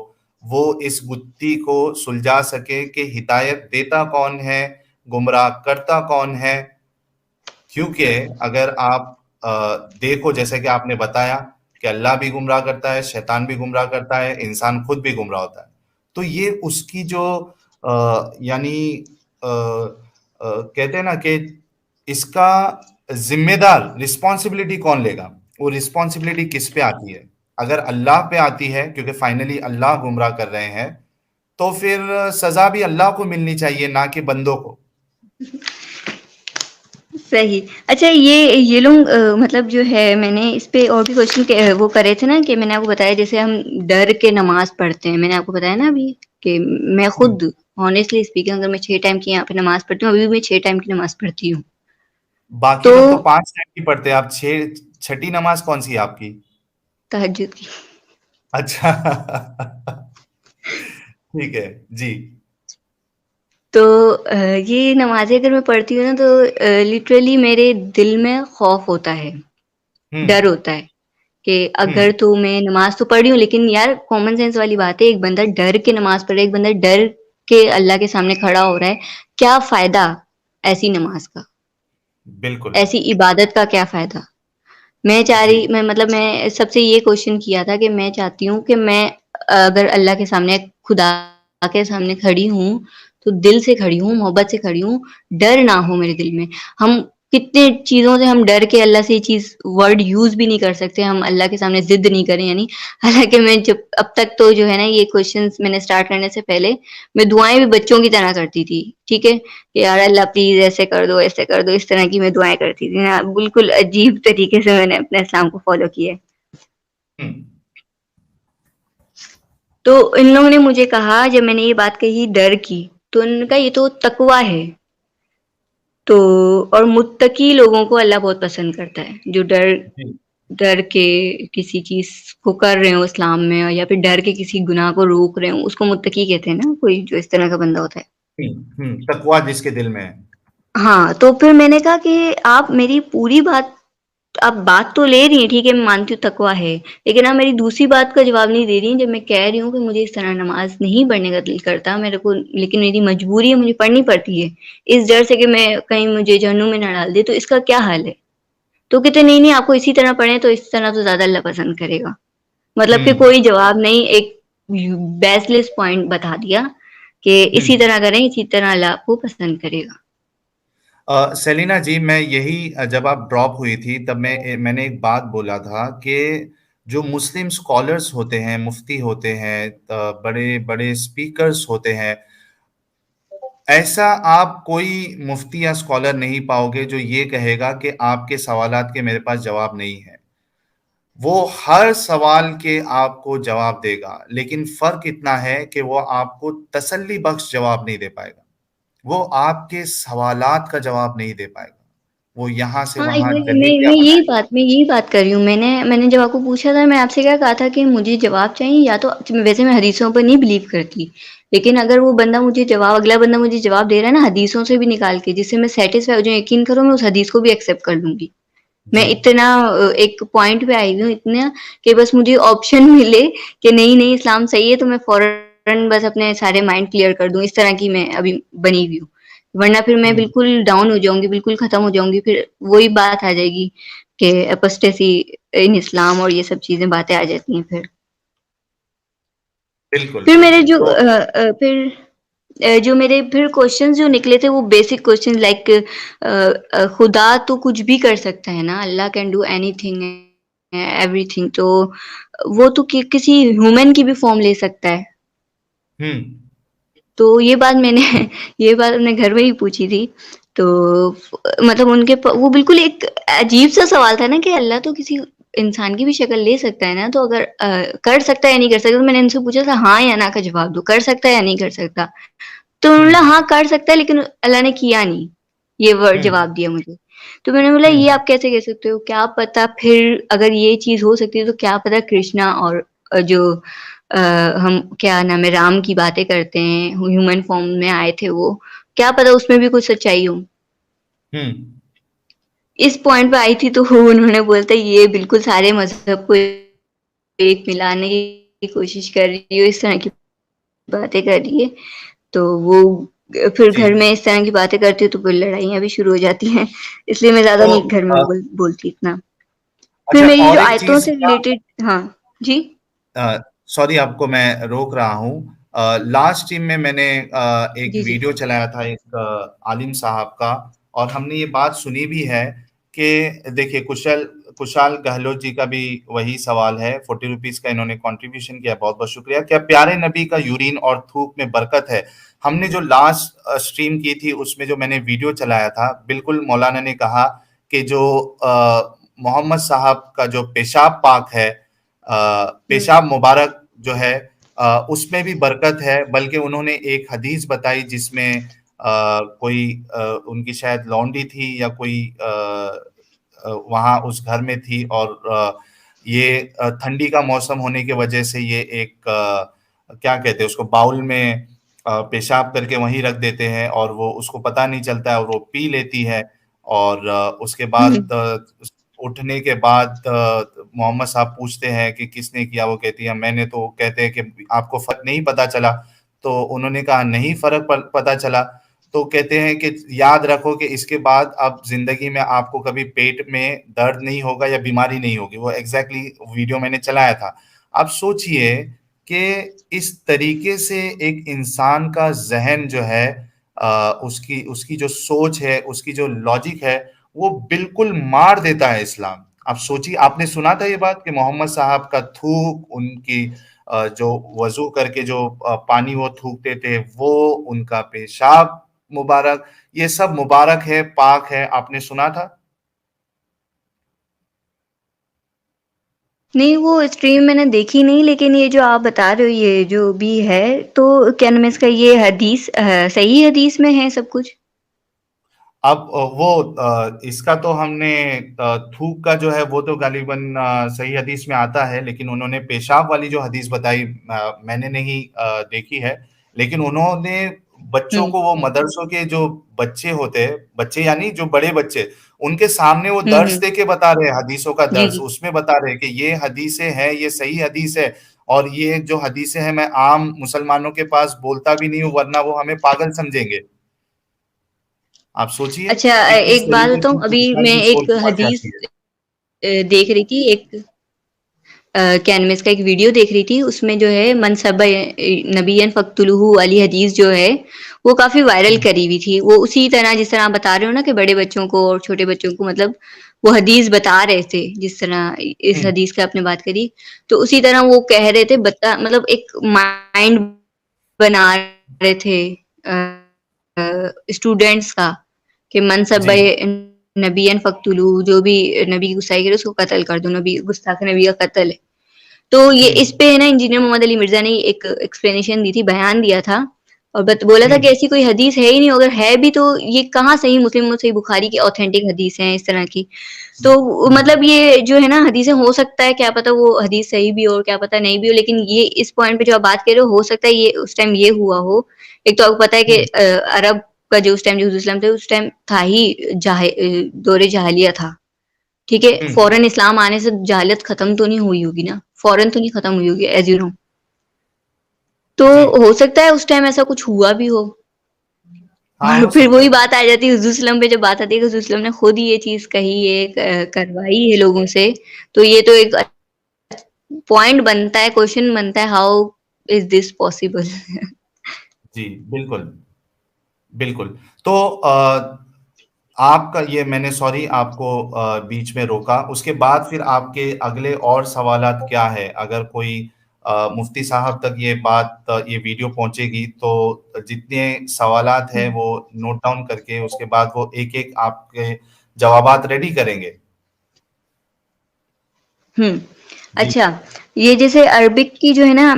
वो इस गुत्थी को सुलझा सके कि हिदायत देता कौन है, गुमराह करता कौन है। क्योंकि अगर आप देखो जैसे कि आपने बताया कि अल्लाह भी गुमराह करता है, शैतान भी गुमराह करता है, इंसान खुद भी गुमराह होता है। तो ये उसकी जो यानी कहते हैं ना कि इसका जिम्मेदार रिस्पॉन्सिबिलिटी कौन लेगा? वो रिस्पॉन्सिबिलिटी किस पे आती है? अगर अल्लाह पे आती है क्योंकि फाइनली अल्लाह गुमराह कर रहे हैं, तो फिर सज़ा भी अल्लाह को मिलनी चाहिए ना कि बंदों को। सही। अच्छा ये लोग मतलब जो है मैंने इस पे और भी क्वेश्चन वो करे थे ना कि मैंने आपको बताया जैसे हम डर के नमाज़ पढ़ते हैं। मैंने आपको बताया ना अभी कि मैं हुँ। खुद हॉनेस्टली स्पीकिंग अगर मैं 6 टाइम की यहाँ पे नमाज़ पढ़ती हूँ, अभी भी मैं 6 टाइम की नमाज़ पढ़ती हूँ। बाकी तो लोग तो 5 टाइम की पढ़ते हैं, आप 6 छठी नमाज़ कौन-सी है आपकी? तहज्जुद की। अच्छा। ठीक है, जी। तो ये नमाज़ें अगर मैं पढ़ती हूँ ना तो लिटरली मेरे दिल में खौफ होता है, हुँ, डर होता है कि हुँ, अगर तो मैं नमाज़ तो पढ़ी हूँ लेकिन यार कॉमन सेंस वाली बात है, एक बंदा डर के नमाज़ पढ़ रहा है, एक बंदा डर के अल्लाह के सामने खड़ा हो रहा है, क्या फ़ायदा ऐसी नमाज़ का? बिल्कुल, ऐसी इबादत का क्या फ़ायदा? मैं चाह जी। रही मैं मतलब मैं सबसे ये क्वेश्चन किया था कि मैं चाहती हूँ कि मैं अगर अल्लाह के सामने, खुदा के सामने खड़ी हूँ, तो दिल से खड़ी हूँ, मोहब्बत से खड़ी हूँ, डर ना हो मेरे दिल में। हम कितने चीज़ों से हम डर के अल्लाह से ये चीज़ वर्ड यूज़ भी नहीं कर सकते, हम अल्लाह के सामने ज़िद नहीं करें यानी। हालाँकि मैं जब अब तक तो जो है ना ये क्वेश्चन्स मैंने स्टार्ट करने से पहले, मैं दुआएँ भी बच्चों की तरह करती थी, ठीक है? कि यार अल्लाह प्लीज़ ऐसे कर दो, इस तरह की मैं दुआएँ करती थी ना, बिल्कुल अजीब तरीके से मैंने अपने इस्लाम को फ़ॉलो किया है। हुँ, तो इन लोगों ने मुझे कहा जब मैंने ये बात कही डर की, तो उन्होंने कहा ये तो तकवा है। तो और मुत्तकी लोगों को अल्लाह बहुत पसंद करता है, जो डर जी। डर के किसी चीज़ को कर रहे हो इस्लाम में या फिर डर के किसी गुनाह को रोक रहे हो, उसको मुत्तकी कहते हैं ना, कोई जो इस तरह का बंदा होता है। हुँ, हुँ, तकवा जिसके दिल में है। हाँ, तो फिर मैंने कहा कि आप मेरी पूरी बात आप बात तो ले रही हैं, ठीक है, मैं मानती हूँ तकवा है, लेकिन आप मेरी दूसरी बात का जवाब नहीं दे रही हैं, जब मैं कह रही हूँ कि मुझे इस तरह नमाज़ नहीं पढ़ने का दिल करता मेरे को लेकिन मेरी मजबूरी है, मुझे पढ़नी पड़ती है, इस डर से कि मैं कहीं मुझे जहन्नुम में ना डाल दे, तो इसका क्या हल है? तो कहते नहीं, नहीं आपको इसी तरह पढ़ें तो इस तरह तो ज़्यादा अल्लाह पसंद करेगा। मतलब कि हुँ, कोई जवाब नहीं, एक बेसलेस पॉइंट बता दिया कि हुँ। इसी तरह करें, इसी तरह अल्लाह आपको पसंद करेगा। सेलिना जी, मैं यही जब आप ड्रॉप हुई थी तब मैंने एक बात बोला था कि जो मुस्लिम स्कॉलर्स होते हैं, मुफ्ती होते हैं, बड़े-बड़े स्पीकर्स होते हैं, ऐसा आप कोई मुफ्ती या स्कॉलर नहीं पाओगे जो ये कहेगा कि आपके सवालात के मेरे पास जवाब नहीं है। वो हर सवाल के आपको जवाब देगा, लेकिन फ़र्क इतना है कि वो आपको तसल्ली बख्श जवाब नहीं दे पाएगा। वो आपके सवालात का जवाब नहीं दे पाएगा। वो यहाँ से हाँ, वहाँ एग्ज़ैक्टली डलेके आपको मैं यही बात कर रही हूँ। मैंने जब आपको पूछा था मैं आपसे क्या कहा था कि मुझे जवाब चाहिए या तो वैसे मैं हदीसों पर नहीं बिलीव करती। लेकिन अगर वो बंदा मुझे जवाब अगला बंदा मुझे जवाब दे रहा है ना हदीसों से भी निकाल के जिससे मैं सैटिस्फाई हो जाऊँ, यकीन करो मैं उस हदीस को भी एक्सेप्ट कर लूँगी। मैं जी, इतना एक पॉइंट पे आई हुई हूँ इतना कि बस मुझे ऑप्शन मिले कि नहीं, नहीं इस्लाम सही है तो मैं फ़ौरन बस अपने सारे माइंड क्लियर कर दूँ, इस तरह की मैं अभी बनी हुई हूँ। वरना फिर मैं हुँ, बिल्कुल डाउन हो जाऊँगी, बिल्कुल ख़त्म हो जाऊँगी, फिर वही बात आ जाएगी कि एपॉस्टेसी इन इस्लाम और ये सब चीज़ें बातें आ जाती हैं फिर। बिल्कुल, फिर मेरे बिल्कुल। जो तो जो मेरे फिर क्वेश्चंस जो निकले थे वो बेसिक क्वेश्चन लाइक खुदा तो कुछ भी कर सकता है ना, अल्लाह कैन डू एनीथिंग एवरीथिंग, तो वो तो किसी ह्यूमन की भी फॉर्म ले सकता है। हुँ, तो ये बात मैंने ये बात अपने घर में ही पूछी थी। तो मतलब वो बिल्कुल एक अजीब सा सवाल था ना कि अल्लाह तो किसी इंसान की भी शक्ल ले सकता है ना, तो अगर कर सकता है या नहीं कर सकता, तो मैंने इनसे पूछा था हाँ या ना का जवाब दो, कर सकता है या नहीं कर सकता? तो उन्होंने हुँ, बोला हाँ कर सकता है लेकिन अल्लाह ने किया नहीं, ये वर्ड हुँ, जवाब दिया मुझे। तो मैंने बोला हुँ, ये आप कैसे कह सकते हो? क्या पता फिर अगर ये चीज़ हो सकती है तो क्या पता कृष्णा और जो हम क्या नाम है राम की बातें करते हैं, ह्यूमन फॉर्म में आए थे वो, क्या पता उसमें भी कुछ सच्चाई हो। हम्म। इस पॉइंट पे आई थी तो उन्होंने बोलता ये बिल्कुल सारे मजहब को एक मिलाने की कोशिश कर रही हो, इस तरह की बातें कर रही है। तो वो फिर जी। घर में इस तरह की बातें करती हूँ तो फिर लड़ाइयाँ भी शुरू हो जाती हैं, इसलिए मैं ज़्यादा तो नहीं घर में बोलती इतना। फिर अच्छा, मेरी जो और एक आयतों चीज से रिलेटेड हाँ, जी? सॉरी, आपको मैं रोक रहा हूँ। लास्ट टीम में मैंने एक जी, जी। वीडियो चलाया था एक आलिम साहब का, और हमने ये बात सुनी भी है कि देखिए, कुशाल गहलोत जी का भी वही सवाल है। 40 रुपीज का इन्होंने कंट्रीब्यूशन किया, बहुत बहुत शुक्रिया। क्या प्यारे नबी का यूरिन और थूक में बरकत है? हमने जो लास्ट स्ट्रीम की थी उसमें जो मैंने वीडियो चलाया था, बिल्कुल मौलाना ने कहा कि जो मोहम्मद साहब का जो पेशाब पाक है, हुँ। पेशाब मुबारक जो है, उसमें भी बरकत है। बल्कि उन्होंने एक हदीस बताई जिसमें कोई उनकी शायद लौंडी थी या कोई वहाँ उस घर में थी, और ये ठंडी का मौसम होने की वजह से ये एक क्या कहते हैं उसको, बाउल में पेशाब करके वहीं रख देते हैं, और वो उसको पता नहीं चलता है और वो पी लेती है। और उसके हुँ। बाद उठने के बाद मोहम्मद साहब पूछते हैं कि किसने किया, वो कहती है मैंने। तो कहते हैं कि आपको फर्क नहीं पता चला? तो उन्होंने कहा नहीं, फर्क पता चला। तो कहते हैं कि याद रखो कि इसके बाद अब जिंदगी में आपको कभी पेट में दर्द नहीं होगा या बीमारी नहीं होगी। वो एग्जैक्टली वीडियो मैंने चलाया था। आप सोचिए कि इस तरीके से एक इंसान का जहन जो है, उसकी उसकी जो सोच है, उसकी जो लॉजिक है, वो बिल्कुल मार देता है इस्लाम। आप सोचिए, आपने सुना था ये बात कि मोहम्मद साहब का थूक, उनकी जो वजू करके जो पानी वो थूकते थे, वो उनका पेशाब मुबारक, ये सब मुबारक है, पाक है। आपने सुना था? नहीं, वो स्ट्रीम मैंने देखी नहीं, लेकिन ये जो आप बता रहे हो ये जो भी है, तो क्या नाम है इसका, ये हदीस सही हदीस में है सब कुछ? अब इसका तो हमने थूक का जो है वो तो गालिबन सही हदीस में आता है, लेकिन उन्होंने पेशाब वाली जो हदीस बताई मैंने नहीं देखी है। लेकिन उन्होंने हुँ। बच्चों को, वो मदरसों के जो बच्चे होते हैं, बच्चे यानी जो बड़े बच्चे, उनके सामने वो हुँ, दर्स हुँ। दे के बता रहे हैं, हदीसों का जी, दर्स जी। उसमें बता रहे हैं कि ये हदीसें हैं, ये सही हदीस है। और ये जो हदीसें हैं, मैं आम मुसलमानों के पास बोलता भी नहीं हूँ, वरना वो हमें पागल समझेंगे। आप सोचिए अच्छा कि किस एक बात तरीके बताऊँ, से अभी दुश्मन मैं की एक सोच समझ हदीस जाती है। देख रही थी, एक क्या नाम है इसका, एक वीडियो देख रही थी, उसमें जो है मन सब्बा नबिय्यन फ़क़्तुलूहु वाली हदीस जो है, वो काफ़ी वायरल हुँ, करी हुई थी। वो उसी तरह जिस तरह आप बता रहे हो ना कि बड़े बच्चों को और छोटे बच्चों को मतलब वो हदीस बता रहे थे, जिस तरह इस हुँ, हदीस की आपने बात करी, तो उसी तरह वो कह रहे थे बता मतलब एक माइंड बना रहे थे स्टूडेंट्स का, कि मन जी, सब्बा नबिय्यन फ़क़्तुलूहु, जो भी नबी की गुस्ताखी करे उसको कत्ल कर दो, नबी गुस्ताख नबी का कत्ल है। तो ये हुँ, इस पे है ना इंजीनियर मोहम्मद अली मिर्जा ने एक एक्सप्लेनेशन दी थी, बयान दिया था और बोला हुँ, था कि ऐसी कोई हदीस है ही नहीं, अगर है भी तो ये कहाँ सही मुस्लिम और सही बुखारी की ऑथेंटिक हदीस है इस तरह की। तो हुँ, मतलब ये जो है ना हदीसें, हो सकता है क्या पता वो हदीस सही भी हो और क्या पता नहीं भी हो, लेकिन ये इस पॉइंट पे जो आप बात कर रहे हो सकता है ये उस टाइम ये हुआ हो। एक तो आपको पता है कि हुँ, अरब का जो उस टाइम जो इस्लाम थे उस टाइम था ही दौरे जाहिलिया था। ठीक है, हुँ, फौरन इस्लाम आने से जाहिलियत खत्म तो नहीं हुई होगी ना, फौरन तो नहीं खत्म हुई होगी एज यू नो। तो जी। हो सकता है उस टाइम ऐसा कुछ हुआ भी हो। हाँ, और हो फिर सकता वही है। बात आ जाती है हुज़ूर सल्लम पे, जब बात आती है कि हुज़ूर सल्लम ने खुद ही ये चीज़ कही है, करवाई है लोगों से, तो ये तो एक पॉइंट बनता है, क्वेश्चन बनता है, हाउ इज़ दिस पॉसिबल? जी, बिल्कुल, बिल्कुल। तो आपका ये, मैंने सॉरी आपको बीच में रोका। उसके बाद फिर आपके अगले और सवालात क्या है? अगर कोई मुफ्ती साहब तक ये बात, ये वीडियो पहुँचेगी, तो जितने सवालात हैं वो नोट डाउन करके उसके बाद वो एक-एक आपके जवाबात रेडी करेंगे। हुँ। जी। अच्छा, ये जैसे अरबिक की जो है ना,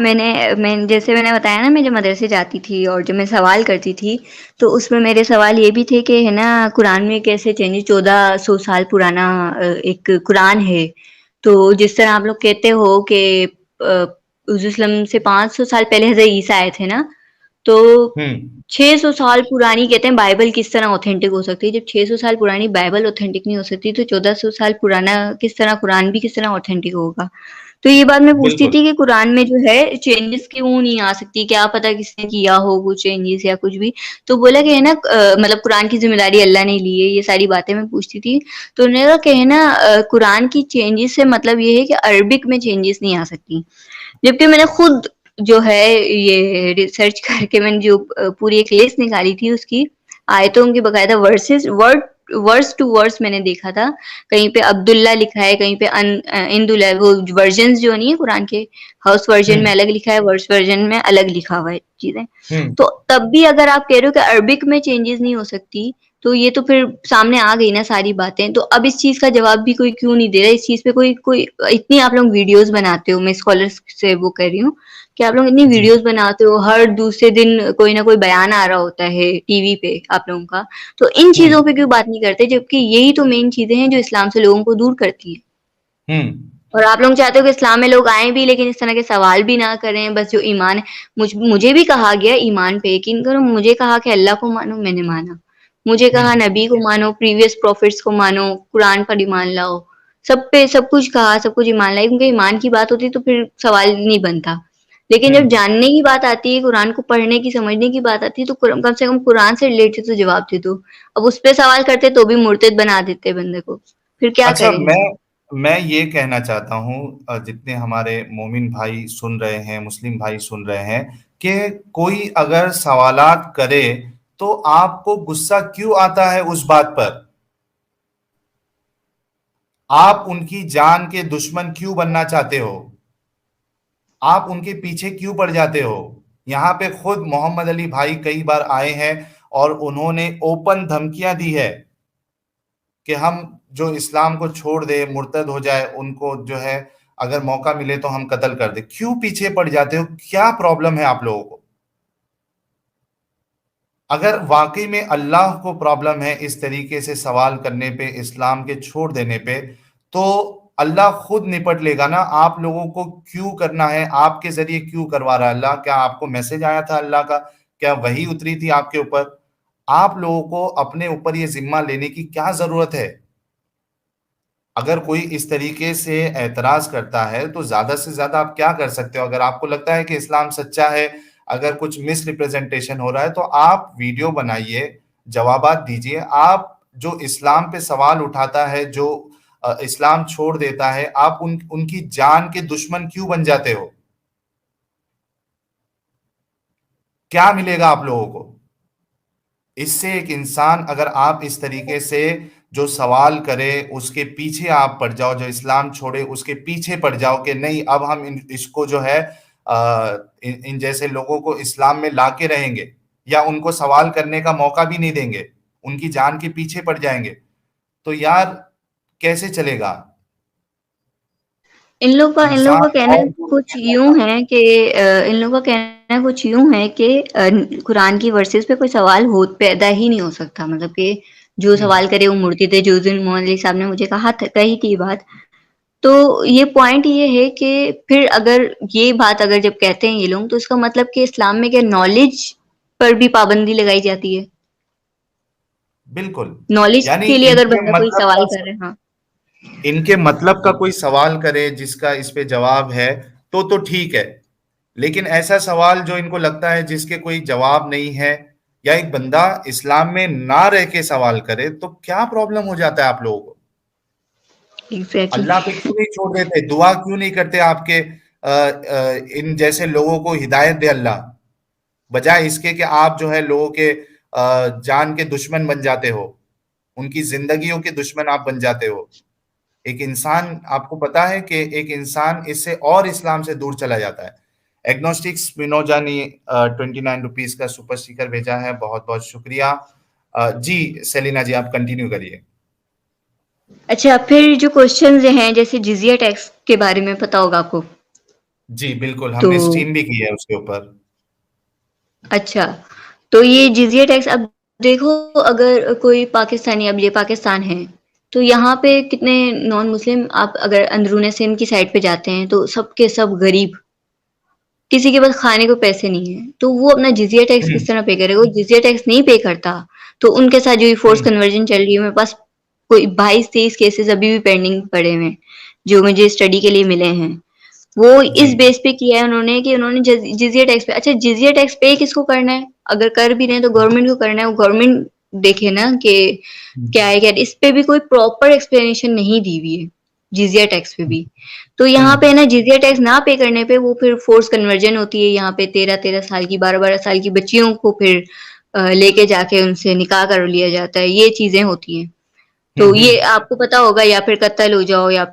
जैसे मैंने बताया ना, मैं जब मदरसे जाती थी और जब मैं सवाल करती थी, तो उसमें मेरे सवाल ये भी थे कि है ना कुरान में कैसे चेंजेस, 1400 साल पुराना एक कुरान है। तो जिस तरह आप लोग कहते हो कि यरूशलेम से 500 साल पहले हज़रत ईसा आए थे ना, तो हम्म। 600 साल पुरानी कहते हैं बाइबल किस तरह ऑथेंटिक हो सकती है। जब 600 साल पुरानी बाइबल ऑथेंटिक नहीं हो सकती, तो 1400 साल पुराना किस तरह कुरान भी किस तरह ऑथेंटिक होगा। तो ये बात मैं पूछती बिल्कुल। थी कि कुरान में जो है चेंजेस क्यों नहीं आ सकती, क्या पता किसने किया हो कुछ चेंजेस या कुछ भी। तो बोला कि है ना मतलब कुरान की जिम्मेदारी अल्लाह ने ली है, ये सारी बातें मैं पूछती थी। तो उन्होंने कहा कि है ना कुरान की चेंजेस से मतलब ये है कि अरबिक में चेंजेस नहीं आ सकती। जबकि मैंने खुद जो है ये रिसर्च करके मैंने जो पूरी एक लिस्ट निकाली थी उसकी आयतों की बकायदा वर्सेस वर्स टू वर्स मैंने देखा था। कहीं पे अब्दुल्ला लिखा है, कहीं पे इंदुल है, वो वर्जन जो नहीं है कुरान के, हाउस वर्जन में हम्म। अलग लिखा है, वर्स वर्जन में अलग लिखा हुआ है चीजें। हम्म। तो तब भी अगर आप कह रहे हो कि अरबिक में चेंजेस नहीं हो सकती, तो ये तो फिर सामने आ गई ना सारी बातें। तो अब इस चीज का जवाब भी कोई क्यों नहीं दे रहा, इस चीज पे कोई कोई इतनी आप लोग वीडियोस बनाते हो, मैं स्कॉलर्स से वो कह रही हूँ कि आप लोग इतनी जी। वीडियोस बनाते हो, हर दूसरे दिन कोई ना कोई बयान आ रहा होता है टीवी पे आप लोगों का, तो इन चीजों हम्म। पे क्यों बात नहीं करते, जबकि यही तो मेन चीजें हैं जो इस्लाम से लोगों को दूर करती है। हम्म। और आप लोग चाहते हो कि इस्लाम में लोग आए भी लेकिन इस तरह के सवाल भी ना करें, बस जो ईमान है। मुझे भी कहा गया ईमान पे यकीन करो, मुझे कहा कि अल्लाह को मानो, मैंने माना। मुझे कहा हम्म। नबी को मानो, प्रीवियस प्रॉफिट्स को मानो, कुरान पर ईमान लाओ। सब पे सब कुछ कहा, सब कुछ ईमान लाई, क्योंकि ईमान की बात होती तो फिर सवाल नहीं बनता। लेकिन जब हम्म। जानने की बात आती है, कुरान को पढ़ने की, समझने की बात आती है, तो कम से कम कुरान से रिलेटेड तो जवाब दे दो। अब उस पे सवाल करते तो भी मुर्तिद बना देते बंदे को। फिर क्या अच्छा, करें इंसान। मैं ये कहना चाहता हूँ, जितने हमारे मोमिन भाई सुन रहे हैं, मुस्लिम भाई सुन रहे हैं, कि कोई अगर सवालात करे तो आपको गुस्सा क्यों आता है उस बात पर? आप उनकी जान के दुश्मन क्यों बनना चाहते हो? आप उनके पीछे क्यों पड़ जाते हो? यहाँ पे खुद मोहम्मद अली भाई कई बार आए हैं और उन्होंने ओपन धमकियां दी है कि हम जो इस्लाम को छोड़ दे, मुर्तद हो जाए, उनको जो है अगर मौका मिले तो हम कत्ल कर दे। क्यों पीछे पड़ जाते हो? क्या प्रॉब्लम है आप लोगों को? अगर वाकई में अल्लाह को प्रॉब्लम है इस तरीके से सवाल करने पे, इस्लाम के छोड़ देने पे, तो अल्लाह खुद निपट लेगा ना। आप लोगों को क्यों करना है? आपके जरिए क्यों करवा रहा है अल्लाह? क्या आपको मैसेज आया था अल्लाह का? क्या वही उतरी थी आपके ऊपर? आप लोगों को अपने ऊपर ये जिम्मा लेने की क्या जरूरत है? अगर कोई इस तरीके से एतराज करता है तो ज्यादा से ज्यादा आप क्या कर सकते हो? अगर आपको लगता है कि इस्लाम सच्चा है, अगर कुछ मिस रिप्रेजेंटेशन हो रहा है, तो आप वीडियो बनाइए, जवाबात दीजिए। आप जो इस्लाम पे सवाल उठाता है, जो इस्लाम छोड़ देता है, आप उनकी जान के दुश्मन क्यों बन जाते हो? क्या मिलेगा आप लोगों को इससे? एक इंसान, अगर आप इस तरीके से जो सवाल करे उसके पीछे आप पड़ जाओ, जो इस्लाम छोड़े उसके पीछे पड़ जाओ कि नहीं अब हम इसको जो है इन जैसे लोगों को इस्लाम में लाके रहेंगे, या उनको सवाल करने का मौका भी नहीं देंगे, उनकी जान के पीछे पड़ जाएंगे, तो यार कैसे चलेगा? इन लोगों इंसान का कहना और जो कुछ यूं है कि इन लोगों का कहना कुछ यूं है कि कुरान की वर्सेस पे कोई सवाल हो पैदा ही नहीं हो सकता, मतलब कि जो हम्म। सवाल करे वो मूर्ति थे। जो दिन मोहम्मद अली साहब ने मुझे कही थी ये बात। तो ये पॉइंट ये है कि फिर अगर ये बात अगर जब कहते हैं ये लोग, तो इसका मतलब कि इस्लाम में क्या नॉलेज पर भी पाबंदी लगाई जाती है। बिल्कुल। नॉलेज यानी के लिए अगर बंदा कोई सवाल कर रहा है, हाँ। इनके मतलब का कोई सवाल करे जिसका इस पे जवाब है तो ठीक है। लेकिन ऐसा सवाल जो इनको लगता है जिसके कोई जवाब नहीं है, या एक बंदा इस्लाम में ना रह के सवाल करे, तो क्या प्रॉब्लम हो जाता है आप लोगों को? एग्जैक्टली अल्लाह पे क्यों नहीं छोड़ देते? दुआ क्यों नहीं करते आपके इन जैसे लोगों को हिदायत दे अल्लाह, बजाय इसके कि आप जो है लोगों के जान के दुश्मन बन जाते हो, उनकी जिंदगियों के दुश्मन आप बन जाते हो। एक इंसान, आपको पता है कि एक इंसान इससे और इस्लाम से दूर चला जाता है। एग्नोस्टिक्स मिनोजा ने 29 रुपीज का सुपर स्टिकर भेजा है, बहुत बहुत शुक्रिया। जी सेलिना जी, आप कंटिन्यू करिए। अच्छा, फिर जो क्वेश्चंस हैं जैसे जिजिया टैक्स के बारे में पता होगा आपको। जी बिल्कुल, तो हमने स्ट्रीम भी की है उसके ऊपर। अच्छा, तो ये जिजिया टैक्स अब देखो, अगर कोई पाकिस्तानी, अब ये पाकिस्तान है, तो यहाँ पे कितने नॉन मुस्लिम, आप अगर अंदरूने सिंध की साइड पे जाते हैं तो सब के सब गरीब, किसी के पास खाने को पैसे नहीं है, तो वो अपना जिज़िया टैक्स किस तरह पे करेगा? वो जिज़िया टैक्स नहीं पे करता, तो उनके साथ जो ये फ़ोर्स कन्वर्जन चल रही है, मेरे पास कोई 22-23 केसेज़ अभी भी पेंडिंग पड़े हुए हैं, जो मुझे स्टडी के लिए मिले हैं। वो इस जी, बेस पे किया है उन्होंने कि उन्होंने जिज़िया टैक्स पे अच्छा जिज़िया टैक्स पे किसको करना है? अगर कर भी रहे हैं तो गवर्नमेंट को करना है, वो गवर्नमेंट देखे ना कि क्या है क्या इस पे भी कोई प्रॉपर एक्सप्लेनेशन नहीं दी हुई है, जिज़िया टैक्स पे भी। तो यहाँ पे ना जिज़िया टैक्स ना पे करने पे वो फिर फोर्स कन्वर्जन होती है, यहाँ पे 13-13 साल की 12-12 साल की बच्चियों को फिर लेके जाके उनसे निकाह कर लिया जाता है, ये चीज़ें होती हैं। तो ये आपको पता होगा या फिर कत्ल हो जाओ या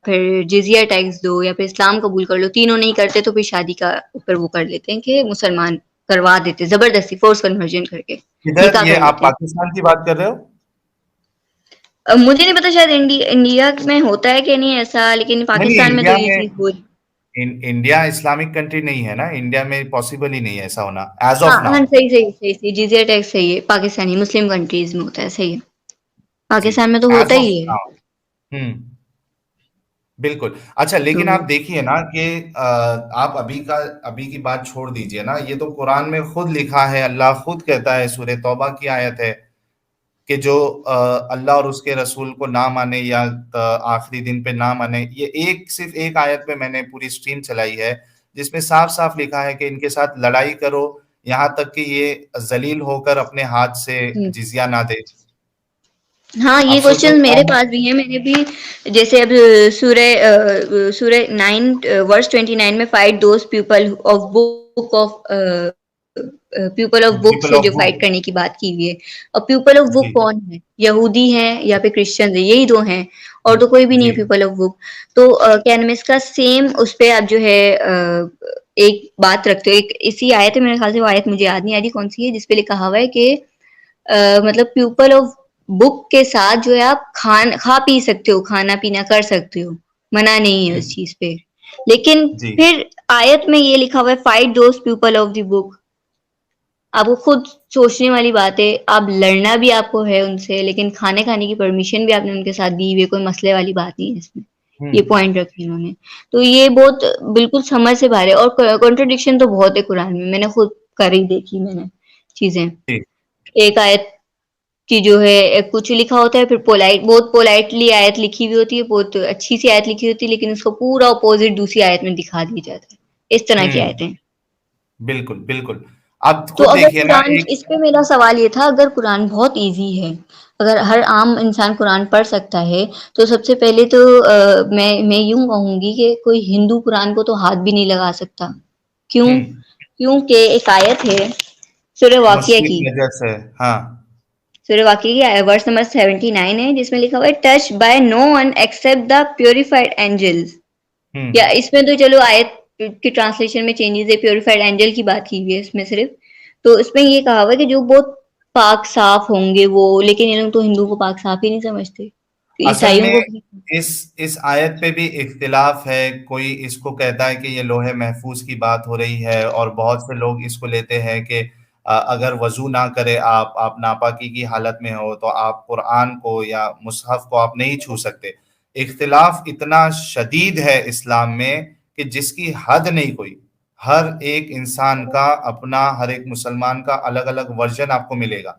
फिर जिज़िया टैक्स दो या फिर इस्लाम कबूल कर लो, तीनों नहीं करते तो फिर शादी का ऊपर वो कर लेते हैं कि मुसलमान करवा देते, ज़बरदस्ती फोर्स कन्वर्जन करके किधर निकाह ये कर आप लेते हैं। पाकिस्तान की बात कर रहे हो? मुझे नहीं पता शायद इंडिया में होता है कि नहीं ऐसा, लेकिन नहीं, नहीं, पाकिस्तान में तो इंडिया ये में चीज़ हो इंडिया इस्लामिक कंट्री नहीं है ना, इंडिया में पॉसिबल ही नहीं है ऐसा होना, एज़ हाँ, ऑफ नाउ। हाँ, सही, जिज़िया टैक्स सही है, पाकिस्तानी मुस्लिम कंट्रीज़ में होता है, सही है। जी, पाकिस्तान में तो एज़ होता ऑफ ही है। नाउ। हुँ। बिल्कुल। अच्छा, तो लेकिन आप देखिए ना कि आप अभी की बात छोड़ दीजिए ना, ये तो कुरान में खुद लिखा है, अल्लाह खुद कहता है, सूरह तौबा की आयत है कि जो अल्लाह और उसके रसूल को ना माने या आखिरी दिन पे ना माने, ये सिर्फ एक आयत पे मैंने पूरी स्ट्रीम चलाई है, जिसमें साफ-साफ लिखा है कि इनके साथ लड़ाई करो, यहाँ तक कि ये ज़लील होकर अपने हाथ से हुँ। जिज़िया ना दे। हाँ, आप ये सोचो क्वेश्चन मेरे कौन। पास भी है। मैंने भी जैसे अब सूरह 9 वर्स 29 में fight those people of book people से ऑफ जो बुक। फाइट करने की बात की हुई है। और पीपल ऑफ बुक जी, कौन है? यहूदी हैं या फिर क्रिश्चियन है, यही 2 हैं और तो कोई भी नहीं जी, है पीपल ऑफ बुक। तो क्या नाम है इसका सेम उस पे आप जो है एक बात रखते हो। एक इसी आयत है मेरे ख्याल से, वो आयत मुझे याद नहीं आ रही कौन-सी है, जिस पे लिखा हुआ है कि मतलब पीपल ऑफ बुक के साथ जो है आप खा पी सकते हो, खाना-पीना कर सकते हो, मना नहीं है जी, उस चीज़ पे। लेकिन जी। फिर आयत में ये लिखा हुआ है fight those people of the book. आपको खुद सोचने वाली बात है, आप लड़ना भी आपको है उनसे, लेकिन खाने खाने की परमिशन भी आपने उनके साथ दी हुई है, कोई मसले वाली बात नहीं है इसमें। हुँ, ये पॉइंट रखे इन्होंने। तो ये बहुत बिल्कुल समझ से बाहर है और कॉन्ट्रडिक्शन तो बहुत है कुरान में, मैंने खुद कर ही देखी मैंने चीज़ें। जी। एक आयत कि जो है कुछ लिखा होता है फिर बहुत पोलाइटली आयत लिखी हुई होती है, बहुत अच्छी सी आयत लिखी होती है, लेकिन उसको पूरा अपोजिट दूसरी आयत में दिखा दिया जाता है। इस तरह की हुँ, आयतें हैं। बिल्कुल, बिल्कुल। आप तो खुद अगर देखिए ना कुरान एक। इस पे मेरा सवाल ये था, अगर कुरान बहुत ईज़ी है, अगर हर आम इंसान कुरान पढ़ सकता है, तो सबसे पहले तो मैं यूँ कहूँगी कि कोई हिंदू कुरान को तो हाथ भी नहीं लगा सकता। हुँ, क्यों? क्योंकि एक आयत है सूरह वाक़िया मस्जिद की। नज़र से। हाँ। सूरह वाक़िया की वर्स नंबर 79 है, जिसमें लिखा हुआ है touch by no one except the purified angels. हुँ, या इसमें तो चलो आयत की ट्रांसलेशन में चेंजेस है, प्यूरिफाइड एंजल की बात की हुई है इसमें सिर्फ। तो इसमें ये कहा हुआ है कि जो बहुत पाक साफ होंगे वो, लेकिन ये लोग तो हिंदू को पाक साफ ही नहीं समझते, तो असल ईसाइयों में को भी। इस आयत पे भी इख्तिलाफ है, कोई इसको कहता है कि ये लोहे महफूज की बात हो रही है और बहुत से लोग इसको लेते हैं कि अगर वज़ू ना करे आप नापाकी की हालत में हो, तो आप कुरान को या मुसहफ़ को आप नहीं छू सकते। इख्तिलाफ इतना शदीद है इस्लाम में कि जिसकी हद नहीं कोई। हर एक इंसान का अपना, हर एक मुसलमान का अलग-अलग वर्ज़न आपको मिलेगा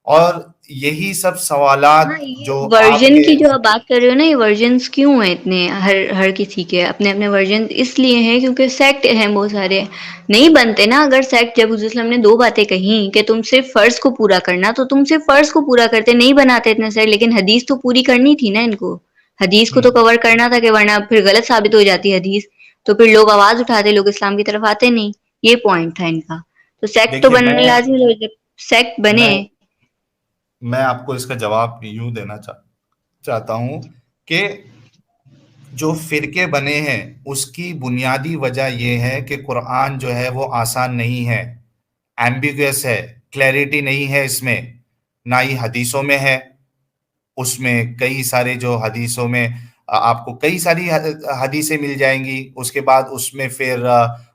और यही सब हाँ, सवालात ये जो वर्जन आपके। की जो आप बात कर रहे हो ना, ये वर्जन्स क्यों हैं इतने, हर हर किसी के अपने अपने वर्जन इसलिए हैं क्योंकि सेक्ट हैं बहुत सारे। नहीं बनते ना, अगर सेक्ट, जब हुज़ूर ने दो बातें कही कि तुम सिर्फ फर्ज को पूरा करना, तो तुम सिर्फ फर्ज को पूरा करते, नहीं बनाते इतने सेक्ट। लेकिन हदीस तो पूरी करनी थी ना इनको, हदीस को हुँ। तो कवर करना था, कि वरना फिर गलत साबित हो जाती हदीस, तो फिर लोग आवाज उठाते, लोग इस्लाम की तरफ आते नहीं। ये पॉइंट था इनका। तो सेक्ट तो देखिए बनना लाजमी है, जब सेक्ट बने। मैं मैं आपको इसका जवाब यूँ देना चाहता हूँ कि जो फ़िरके बने हैं, उसकी बुनियादी वजह ये है कि कुरान जो है वो आसान नहीं है, एम्बिगुअस है, क्लैरिटी नहीं है इसमें, ना ही हदीसों में है। उसमें कई सारे जो हदीसों में आपको कई सारी हदीसें मिल जाएँगी, उसके बाद उसमें फिर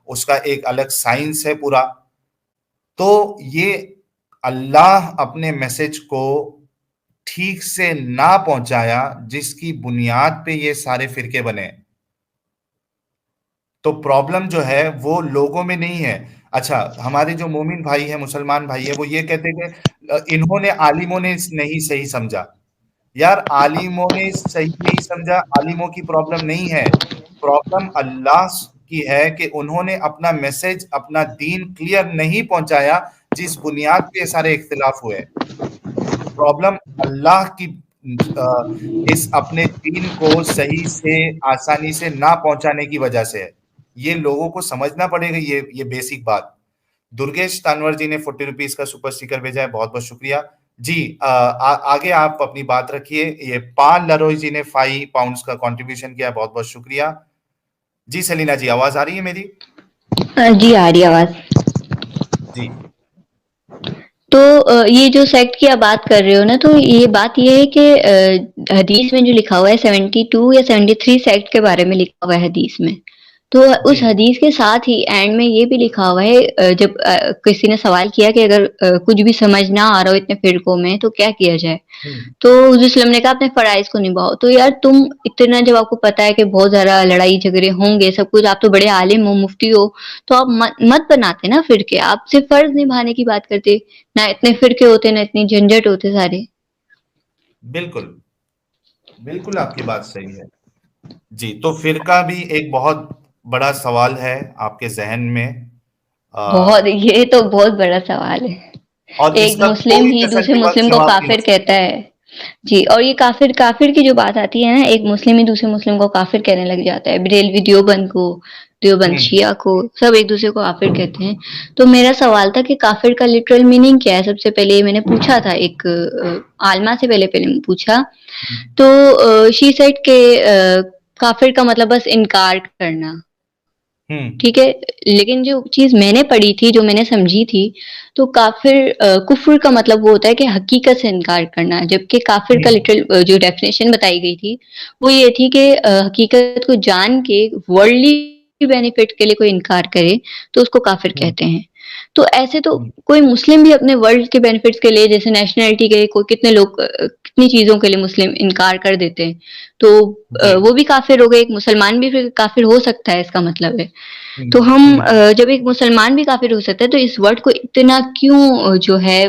उसका एक अलग साइंस है पूरा। तो ये अल्लाह अपने मैसेज को ठीक से ना पहुँचाया, जिसकी बुनियाद पे ये सारे फ़िरके बने। तो प्रॉब्लम जो है वो लोगों में नहीं है। अच्छा, हमारे जो मोमिन भाई है, मुसलमान भाई है, वो ये कहते हैं कि इन्होंने आलिमों ने नहीं सही समझा। यार, आलिमों ने सही नहीं समझा, आलिमों की प्रॉब्लम नहीं है। प्रॉब्लम अल्लाह की है कि उन्होंने अपना मैसेज, अपना दीन क्लियर नहीं पहुंचाया, जिस बुनियाद पे ये सारे इख्तिलाफ हुए। प्रॉब्लम अल्लाह की इस अपने दीन को सही से, आसानी से ना पहुंचाने की वजह से है। ये लोगों को समझना पड़ेगा, ये बेसिक बात। दुर्गेश तानवर जी ने 40 रुपीज का सुपर स्टिकर भेजा है, बहुत बहुत शुक्रिया जी। आगे आप अपनी बात रखिए। ये पाल लरोई जी ने 5 पाउंड का कंट्रीब्यूशन किया है, बहुत बहुत शुक्रिया जी। सलीना जी, आवाज आ रही है मेरी? जी आ रही है आवाज। जी। तो ये जो सेक्ट की आप बात कर रहे हो ना, तो ये बात ये है कि हदीस में जो लिखा हुआ है 72 या 73 सेक्ट के बारे में लिखा हुआ है हदीस में। तो जी। उस हदीस के साथ ही एंड में ये भी लिखा हुआ है, जब किसी ने सवाल किया कि अगर कुछ भी समझ ना आ रहा हो इतने फिरकों में तो क्या किया जाए, हम्म। तो हुज़ूर सल्लम ने कहा अपने फ़राइज़ को निभाओ। तो यार तुम इतना, जब आपको पता है कि बहुत ज़्यादा लड़ाई झगड़े होंगे, सब कुछ, आप तो बड़े आलिम हो, मुफ्ती हो, तो आप मत बनाते ना फ़िरके, आप सिर्फ़ फ़र्ज़ निभाने की बात करते। ना इतने फ़िरके होते, ना इतनी झंझट होते सारे। बिल्कुल, बिल्कुल आपकी बात सही है। जी, तो फिरका भी एक बहुत बड़ा सवाल है आपके जहन में। बहुत, आ, ये तो बहुत बड़ा सवाल है। और एक इसका मुस्लिम कोई ही दूसरे तसल्लीबख्श मुस्लिम को जवाब नहीं हो काफ़िर सकता। कहता है। जी, और ये काफ़िर काफ़िर की जो बात आती है ना, एक मुस्लिम ही दूसरे मुस्लिम को काफ़िर कहने लग जाता है। बरेलवी देवबंद को, देवबंद हम्म। शिया को, सब एक दूसरे को काफ़िर कहते हैं। तो मेरा सवाल था कि काफ़िर का लिटरल मीनिंग क्या है? सबसे पहले ये मैंने पूछा था, एक आलिमा से पहले पूछा। तो शी सेड के काफ़िर का मतलब बस इनकार करना। हम्म। ठीक है, लेकिन जो चीज़ मैंने पढ़ी थी, जो मैंने समझी थी, तो काफ़िर कुफ़्र का मतलब वो होता है कि हकीकत से इनकार करना, जबकि काफ़िर का हम्म। लिटरल जो डेफ़िनेशन बताई गई थी, वो ये थी कि हकीकत को जान के वर्ल्डली बेनिफिट के लिए कोई इनकार करे, तो उसको काफ़िर हम्म। कहते हैं। तो ऐसे तो हम्म। कोई मुस्लिम भी अपने वर्ल्ड के बेनिफिट्स के लिए, जैसे नेशनैलिटी के, कोई कितने लोग कितनी चीज़ों के लिए मुस्लिम इनकार कर देते हैं। तो जी। वो भी काफ़िर हो गए, एक मुसलमान भी फिर काफ़िर हो सकता है, इसका मतलब है। तो हम्म। हम हम्म। जब एक मुसलमान भी काफ़िर हो सकता है, तो इस वर्ड को इतना क्यों जो है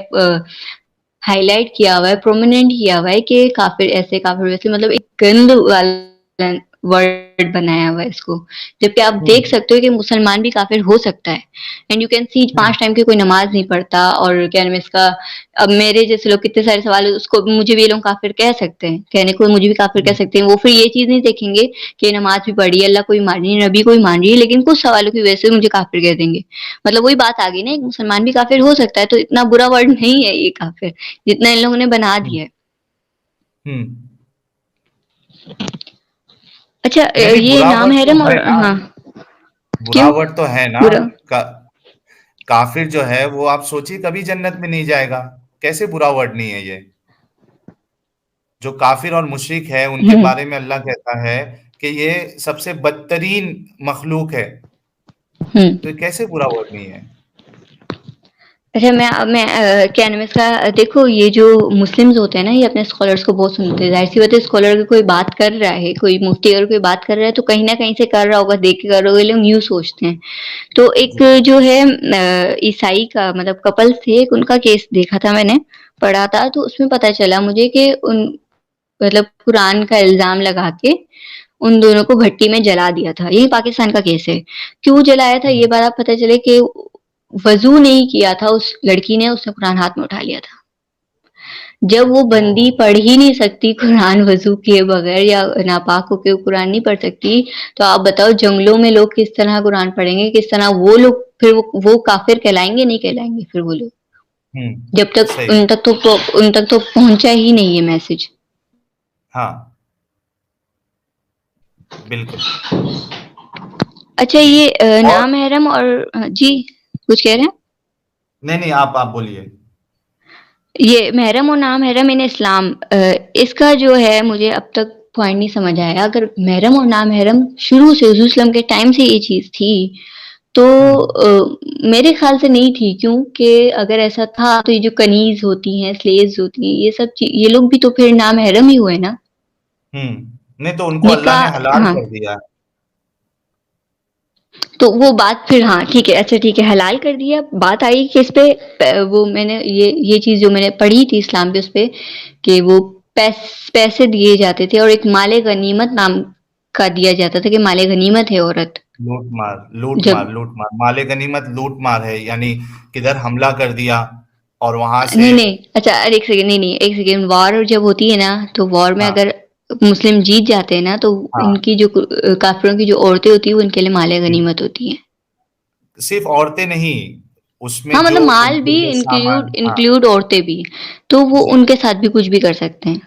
हाइलाइट किया हुआ है, प्रोमिनेंट किया हुआ है कि काफ़िर ऐसे, काफ़िर वैसे, मतलब एक गंद वाला वर्ड बनाया हुआ है इसको। जबकि आप देख हम्म। सकते हो कि मुसलमान भी काफ़िर हो सकता है। And you can see hmm. 5 time की कोई नमाज़ नहीं पढ़ता, और क्या नाम है इसका, अब मेरे जैसे लोग कितने सारे सवाल, उसको मुझे भी ये लोग काफ़िर कह सकते हैं। कहने को मुझे भी काफ़िर कह हम्म। सकते हैं। वो फिर ये चीज़ नहीं देखेंगे कि नमाज़ भी पढ़ी है, अल्लाह को भी मान रही है, नबी को भी मान रही है, लेकिन कुछ सवालों की वजह से मुझे काफ़िर कह देंगे। मतलब वही बात आ गई ना, एक मुसलमान भी काफ़िर हो सकता है, तो इतना बुरा वर्ड नहीं है ये काफ़िर, जितना इन लोगों ने बना हम्म। दिया है। हम्म। अच्छा, नहीं नहीं, ये बुरा नाम वर्ड तो हैरम और है ना। हाँ, बुरा क्यों? वर्ड तो है ना। बुरा? का, काफिर जो है वो आप सोचिए कभी जन्नत में नहीं जाएगा। कैसे बुरा वर्ड नहीं है ये? जो काफिर और मुशरिक है उनके हुँ, बारे में अल्लाह कहता है कि ये सबसे बदतरीन मखलूक है। हुँ। तो ये कैसे बुरा वर्ड नहीं है? अच्छा, मैं क्या नाम है इसका, देखो ये जो मुस्लिम्स होते हैं ना, ये अपने स्कॉलर्स को बहुत सुनते हैं। ज़ाहिर-सी बात है, स्कॉलर अगर कोई बात कर रहा है, कोई मुफ्ती अगर कोई बात कर रहा है, तो कहीं न कहीं से कर रहा होगा, देख के कर रहा होगा, ये लोग यूँ सोचते हैं। तो एक जी। जो है ईसाई का मतलब कपल्स थे, एक उनका केस देखा था मैंने, पढ़ा था, तो उसमें पता चला मुझे कि उन मतलब कुरान का इल्ज़ाम लगा के उन दोनों को भट्टी में जला दिया था। यही पाकिस्तान का केस है। क्यों जलाया था ये हम्म। बात आप पता चले कि वज़ू नहीं किया था उस लड़की ने, उसने कुरान हाथ में उठा लिया था। जब वो बंदी ओह। पढ़ ही नहीं सकती कुरान वज़ू किए बगैर, या नापाक होके वो कुरान नहीं पढ़ सकती, तो आप बताओ जंगलों में लोग किस तरह कुरान पढ़ेंगे? किस तरह वो लोग फिर वो काफ़िर कहलाएँगे, नहीं कहलाएँगे फिर वो लोग? जब तक सही। उन तक तो पहुँचा ही नहीं ये मैसेज। हाँ। बिल्कुल। अच्छा, जी। ये और नामहरम और जी, कुछ कह रहे हैं? नहीं नहीं, आप बोलिए। ये महरम और नामहरम इन इस्लाम, इसका जो है मुझे अब तक पॉइंट नहीं समझ आया। अगर महरम और नामहरम शुरू से हुज़ूर सल्लम के टाइम से ये चीज़ थी, तो हम्म। मेरे ख़्याल से नहीं थी, क्योंकि अगर ऐसा था तो ये जो कनीज़ होती हैं, स्लेव्स होती हैं, ये सब ये लोग भी तो फिर नामहरम ही हुए ना? नहीं, तो उनको अल्लाह ने निकाह, हलाल हाँ। कर दिया। तो वो बात फिर हाँ ठीक है, अच्छा ठीक है, हलाल कर दिया। बात आई कि इस पे वो मैंने ये चीज जो मैंने पढ़ी थी इस्लाम पे, उस पे कि वो पैसे दिए जाते थे और एक माले गनीमत नाम का दिया जाता था कि माले गनीमत है औरत। लूट मार, लूट जब मार, लूट मार, माले गनीमत लूट मार है, यानी किधर हमला कर दिया और वहां से। नहीं नहीं, अच्छा अरे एक सेकंड, नहीं नहीं एक सेकंड, वॉर जब होती है ना, तो वॉर में हाँ अगर मुस्लिम जीत जाते हैं ना, तो हाँ। इनकी जो काफिरों की जो औरतें होती है वो इनके लिए माले गनीमत होती हैं। सिर्फ औरतें नहीं, हाँ, उसमें मतलब जो माल उनके भी जो इंक्लूड सामान। हाँ इंक्लूड औरतें भी, तो वो जी, उनके साथ भी कुछ भी कर सकते हैं।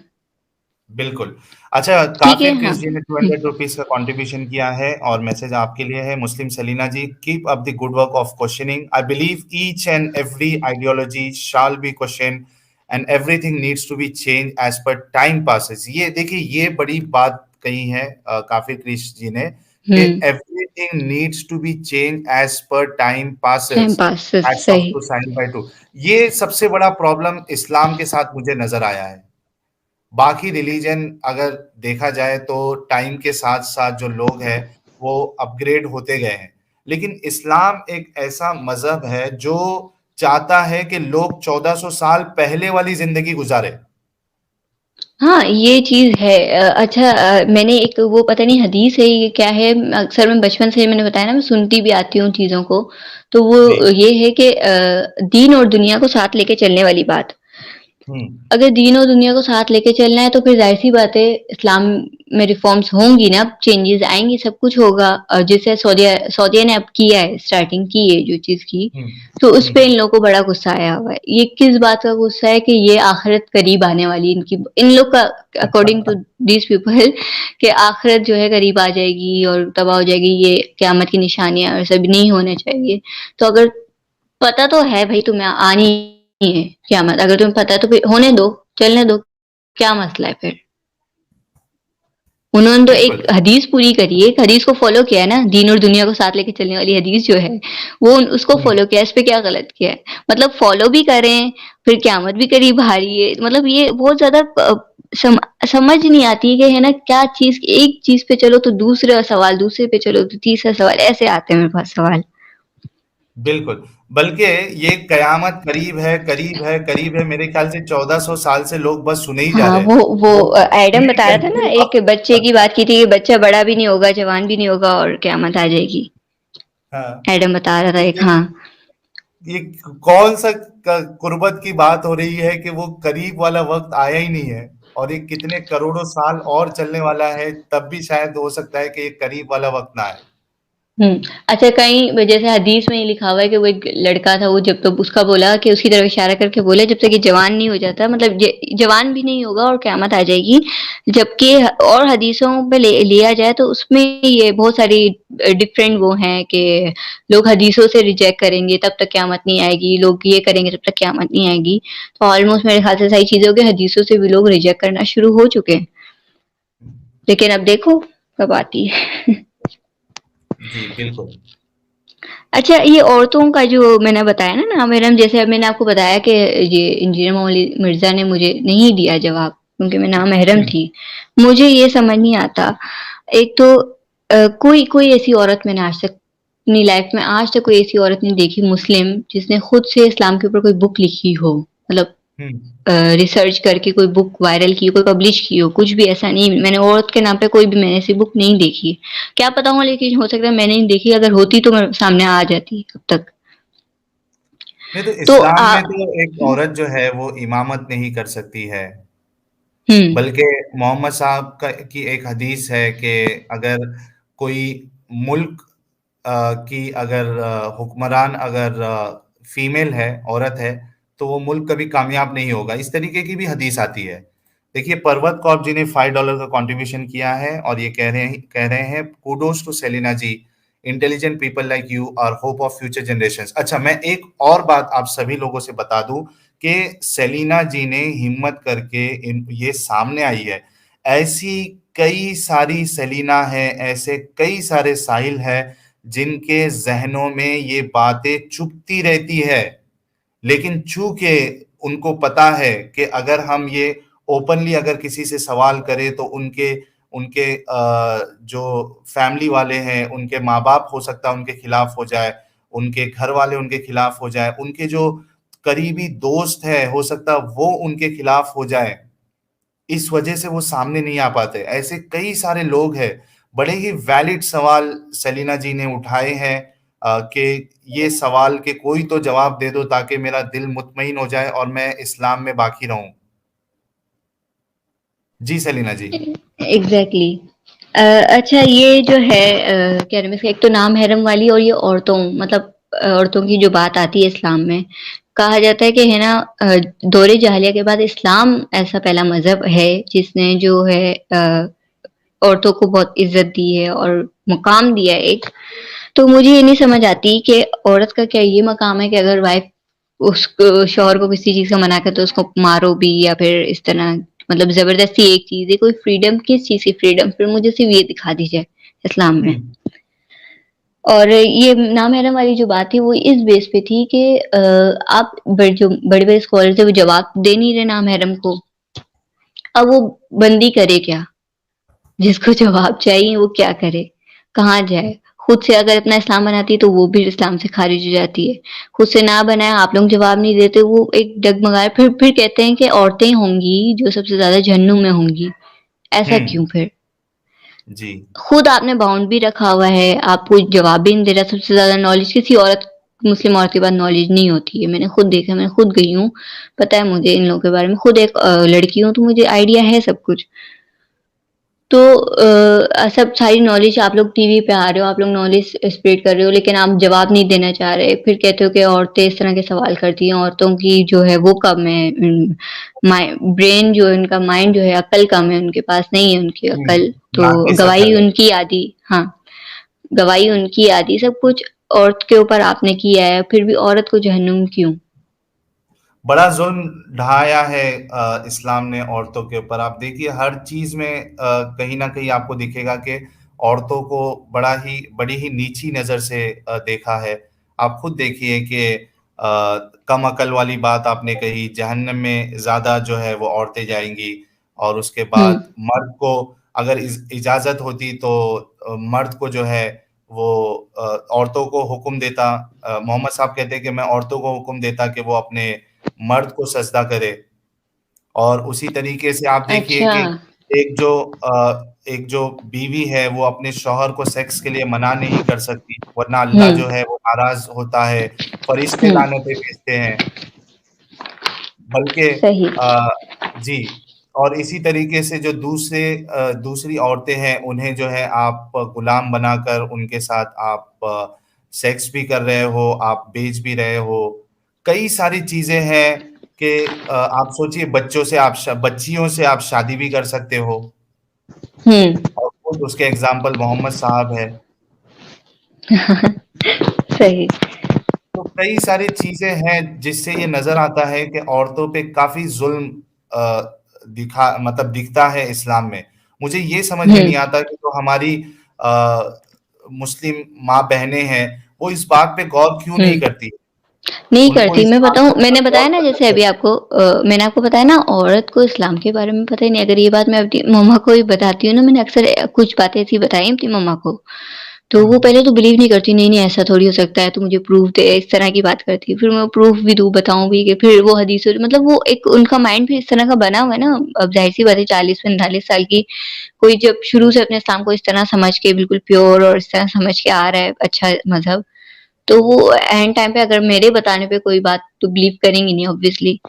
बिल्कुल। अच्छा, ठीक है, काफिर हाँ। क्रिस जी ने ₹200 का कंट्रीब्यूशन किया है और मैसेज आपके लिए है। Muslim Selina ji, keep up the good work of questioning. I believe each and every ideology shall be question and everything needs to be change as per time passes. ये देखिए, ये बड़ी बात कही है काफिर क्रिस जी ने, कि हम्म। Everything needs to be change as per time time passes. Pass hats off सही। To sign bye too. ये सबसे बड़ा प्रॉब्लम इस्लाम के साथ मुझे नजर आया है। बाकी रिलीजन अगर देखा जाए तो टाइम के साथ साथ जो लोग हैं वो अपग्रेड होते गए हैं, लेकिन इस्लाम एक ऐसा मजहब है जो चाहता है कि लोग 1400 साल पहले वाली जिंदगी गुजारे। हाँ, ये चीज़ है। अच्छा, मैंने एक वो पता नहीं हदीस है ये क्या है, अक्सर मैं बचपन से मैंने बताया ना मैं सुनती भी आती हूँ चीज़ों को, तो जी। वो ये है कि दीन और दुनिया को साथ लेके चलने वाली बात। हम्म। अगर दीन और दुनिया को साथ लेके चलना है तो फिर ज़ाहिर-सी बात है इस्लाम में रिफ़ॉर्म्स होंगी ना, चेंजेज़ आएँगी, सब कुछ होगा। जैसे सऊदीया ने अब किया है, स्टार्टिंग की है जो चीज़ की, हम्म। तो उस पे हम्म। इन लोगों को बड़ा गुस्सा आया हुआ है। ये किस बात का गुस्सा है कि ये आखिरत करीब आने वाली है इनकी, इन लोग का, अकॉर्डिंग टू दीज़ पीपल, कि आखिरत जो है करीब आ जाएगी और तबाह हो जाएगी, ये क़यामत की निशानियाँ और सब नहीं होने चाहिए। तो अगर पता तो है भई तुम्हें आनी ही है क़यामत, अगर तुम्हें पता है तो फिर होने दो, चलने दो, क्या मसला है फिर? उन्होंने तो एक बिल्कुल। हदीस पूरी करी है, एक हदीस को फ़ॉलो किया है ना, दीन और दुनिया को साथ लेके चलने वाली हदीस जो है, वो उसको हम्म। फ़ॉलो किया है, इस पे क्या गलत किया है? मतलब फ़ॉलो भी करें, फिर क़यामत भी करीब आ रही है, मतलब ये बहुत ज़्यादा सम समझ नहीं आती है कि है ना, क्या चीज़, एक चीज़ पे चलो तो दूसरा सवाल, दूसरे पे चलो तो तीसरा सवाल, ऐसे आते हैं मेरे पास सवाल। बिल्कुल। बल्कि ये कयामत करीब है, करीब है, करीब है, मेरे ख्याल से 1400 साल से लोग बस सुने ही जा हाँ, रहे हैं। वो वो एडम ये बता रहा था कहते ना, हैं एक बच्चे की बात की थी कि बच्चा बड़ा भी नहीं होगा, जवान भी नहीं होगा और क़यामत आ जाएगी। हाँ। एडम बता रहा था एक, ये हाँ। ये कौन सा कुर्बत की बात हो रही है कि वो करीब वाला वक्त आया ही नहीं है, और ये कितने करोड़ों साल और चलने वाला है, तब भी शायद हो सकता है कि ये करीब वाला वक्त ना आए। अच्छा, कहीं जैसे हदीस में ये लिखा हुआ है कि वो एक लड़का था, वो जब तक उसका बोला कि उसकी तरफ इशारा करके बोला जब तक ये जवान नहीं हो जाता, मतलब जवान भी नहीं होगा और क़यामत आ जाएगी। जबकि और हदीसों पे लिया जाए तो उसमें ये बहुत सारी डिफरेंट वो हैं कि लोग हदीसों से रिजेक्ट करेंगे तब तक क़यामत नहीं आएगी, लोग ये करेंगे तब तक क़यामत नहीं आएगी। तो ऑलमोस्ट मेरे ख्याल से सही चीज़ों के हदीसों से भी लोग रिजेक्ट करना शुरू हो चुके हैं। लेकिन अब देखो कब आती है। जी, बिल्कुल। अच्छा, ये औरतों का जो मैंने बताया ना मैडम, जैसे अब मैंने आपको बताया कि ये इंजीनियर मोली मिर्जा ने मुझे नहीं दिया जवाब क्योंकि मैं नामहरम हुँ, थी। मुझे ये समझ नहीं आता, एक तो कोई कोई ऐसी औरत मैंने आज तक अपनी लाइफ में आज तक कोई ऐसी औरत नहीं देखी मुस्लिम जिसने खुद से इस्लाम के ऊपर कोई बुक लिखी हो, मतलब हुँ। रिसर्च करके कोई बुक वायरल की हो, कोई पब्लिश की हो, कुछ भी ऐसा नहीं। मैंने औरत के नाम पे कोई भी मैंने ऐसी बुक नहीं देखी। क्या पता हो, लेकिन हो सकता है मैंने नहीं देखी, अगर होती तो मेरे सामने आ जाती अब तक। नहीं, तो तो इस्लाम में तो एक औरत जो है वो इमामत नहीं कर सकती है। हुँ, बल्कि मोहम्मद साहब की एक हदीस है कि अगर कोई मुल्क की अगर हुक्मरान अगर फीमेल है, औरत है, तो वो मुल्क कभी कामयाब नहीं होगा। इस तरीके की भी हदीस आती है। देखिए, पर्वत कौर जी ने $5 का कंट्रीब्यूशन किया है और ये कह रहे हैं, kudos to Selina ji, intelligent people like you are hope of future generations. अच्छा, मैं एक और बात आप सभी लोगों से बता दूं कि सेलिना जी ने हिम्मत करके ये सामने आई है। ऐसी कई सारी सेलिना है, ऐसे कई सारे साहिल है जिनके जहनों में ये बातें चुभती रहती है, लेकिन चूंकि उनको पता है कि अगर हम ये ओपनली अगर किसी से सवाल करें तो उनके उनके जो फैमिली वाले हैं, उनके माँ-बाप हो सकता है उनके खिलाफ हो जाए, उनके घर वाले उनके खिलाफ हो जाए, उनके जो करीबी दोस्त हैं, हो सकता है वो उनके खिलाफ हो जाए। इस वजह से वो सामने नहीं आ पाते। ऐसे कई सारे लोग हैं, बड़े ही वैलिड सवाल सेलिना जी ने उठाए हैं कि ये सवाल के कोई तो जवाब दे दो ताकि मेरा दिल मुत्मईन हो जाए और मैं इस्लाम में बाकी रहूँ। जी, सेलिना जी। एग्ज़ैक्टली। अच्छा ये जो है क्या नाम है इसका, एक तो नाम-हरम वाली और ये औरतों मतलब औरतों की जो बात आती है इस्लाम में, कहा जाता है कि है ना दौर जाहिलिया के बाद इस्लाम ऐसा पहला मज़हब है जिसने जो है औरतों को बहुत इज़्ज़त दी है और मुकाम दिया है एक। तो मुझे ये नहीं समझ आती कि औरत का क्या ये मकाम है कि अगर वाइफ़ उसको शौहर को किसी चीज़ का मना करे तो उसको मारो भी या फिर इस तरह मतलब ज़बरदस्ती एक चीज़ है, कोई फ्रीडम किस चीज़ की फ्रीडम? फिर मुझे सिर्फ़ ये दिखा दीजिए इस्लाम हुँ, में। और ये नाम-हरम वाली जो बात थी वो इस बेस पे थी कि आप जो बड़े-बड़े स्कॉलर थे वो जवाब दे नहीं रहे नाम-हरम को। अब वो बंदी करे क्या? जिसको जवाब चाहिए वो क्या करे? कहाँ जाए? खुद से अगर अपना इस्लाम बनाती है तो वो भी इस्लाम से खारिज हो जाती है। खुद से ना बनाए आप लोग जवाब नहीं देते, वो एक डगमगाए फिर कहते हैं कि औरतें होंगी जो सबसे ज़्यादा जहन्नुम में होंगी। ऐसा हुँ, क्यों फिर? जी। खुद आपने बाउंड भी रखा हुआ है, आपको जवाब भी नहीं दे रहा, सबसे ज़्यादा नॉलेज किसी औरत मुस्लिम औरत के पास नॉलेज नहीं होती है। मैंने खुद देखा, मैं खुद गई हूँ, पता है मुझे इन लोगों के बारे में। खुद एक लड़की हूँ तो मुझे आइडिया है सब कुछ। तो सब सारी नॉलेज आप लोग टीवी पे आ रहे हो, आप लोग नॉलेज स्प्रेड कर रहे हो, लेकिन आप जवाब नहीं देना चाह रहे। फिर कहते हो कि औरतें इस तरह के सवाल करती हैं, औरतों की जो है वो कम है, ब्रेन जो है उनका, माइंड जो है, अकल कम है, उनके पास नहीं है उनकी हुँ, अकल, तो नाक़िस गवाही अक़ल है। उनकी आधी। हाँ, गवाही उनकी आधी, सब कुछ औरत के ऊपर आपने किया है, फिर भी औरत को जहन्नुम क्यों? बड़ा ज़ुल्म ढाया है इस्लाम ने औरतों के ऊपर। आप देखिए हर चीज़ में कहीं न कहीं आपको दिखेगा कि औरतों को बड़ी ही नीची नज़र से देखा है। आप खुद देखिए कि कम अकल वाली बात आपने कही, जहन्नम में ज़्यादा जो है वो औरतें जाएँगी और उसके हुँ, बाद मर्द को अगर इजाज़त होती तो मर्द को जो है वो औरतों को हुक्म देता मोहम्मद साहब कहते हैं कि मैं औरतों को हुक्म देता कि वो अपने मर्द को सजदा करे और उसी तरीके से आप देखिए अच्छा। कि एक जो बीवी है वो अपने शौहर को सेक्स के लिए मना नहीं कर सकती, वरना अल्लाह जो हुँ, है वो नाराज़ होता है, फरिश्ते हुँ, लानतें भेजते हैं। बल्कि सही। अ, जी और इसी तरीके से जो दूसरी औरतें हैं, उन्हें जो है आप गुलाम बनाकर उनके साथ आप सेक्स भी कर रहे हो, आप बेच भी रहे हो। कई सारी चीज़ें हैं कि आप सोचिए बच्चियों से आप शादी भी कर सकते हो हुँ, और खुद उसके एग्ज़ाम्पल मोहम्मद साहब है। सही। तो कई सारी चीज़ें हैं जिससे ये नज़र आता है कि औरतों पे काफ़ी ज़ुल्म दिखता है इस्लाम में। मुझे ये समझ में हुँ। नहीं आता कि जो हमारी अ, मुस्लिम माँ-बहनें हैं, वो इस बात पे गौर क्यों हुँ, नहीं करती? नहीं उनको करती। इस मैं बात बताऊँ, पे मैंने गौर बताया ना करना जैसे अभी चाहिए। आपको मैंने आपको बताया ना औरत को इस्लाम के बारे में पता ही नहीं। अगर ये बात मैं अपनी मम्मा को भी बताती हूँ ना, मैंने अक्सर कुछ बातें ऐसी बताई अपनी मम्मा को, तो वो हुँ, पहले तो बिलीव नहीं करती, नहीं, नहीं ऐसा थोड़ी हो सकता है, तू मुझे प्रूफ़ दे, इस तरह की बात करती है। फिर मैं प्रूफ़ भी दूँ, बताऊँ भी कि फिर वो हदीस मतलब वो एक उनका माइंड भी इस तरह का बना हुआ है ना, अब ज़ाहिर-सी बात है 40-45 साल की कोई जब शुरू से अपने इस्लाम को इस तरह समझ के बिल्कुल प्योर और इस तरह समझ के आ रहा है अच्छा मज़हब, तो वो एंड टाइम पे अगर मेरे बताने पे कोई बात तो बिलीव करेंगी नहीं ऑब्वियसली।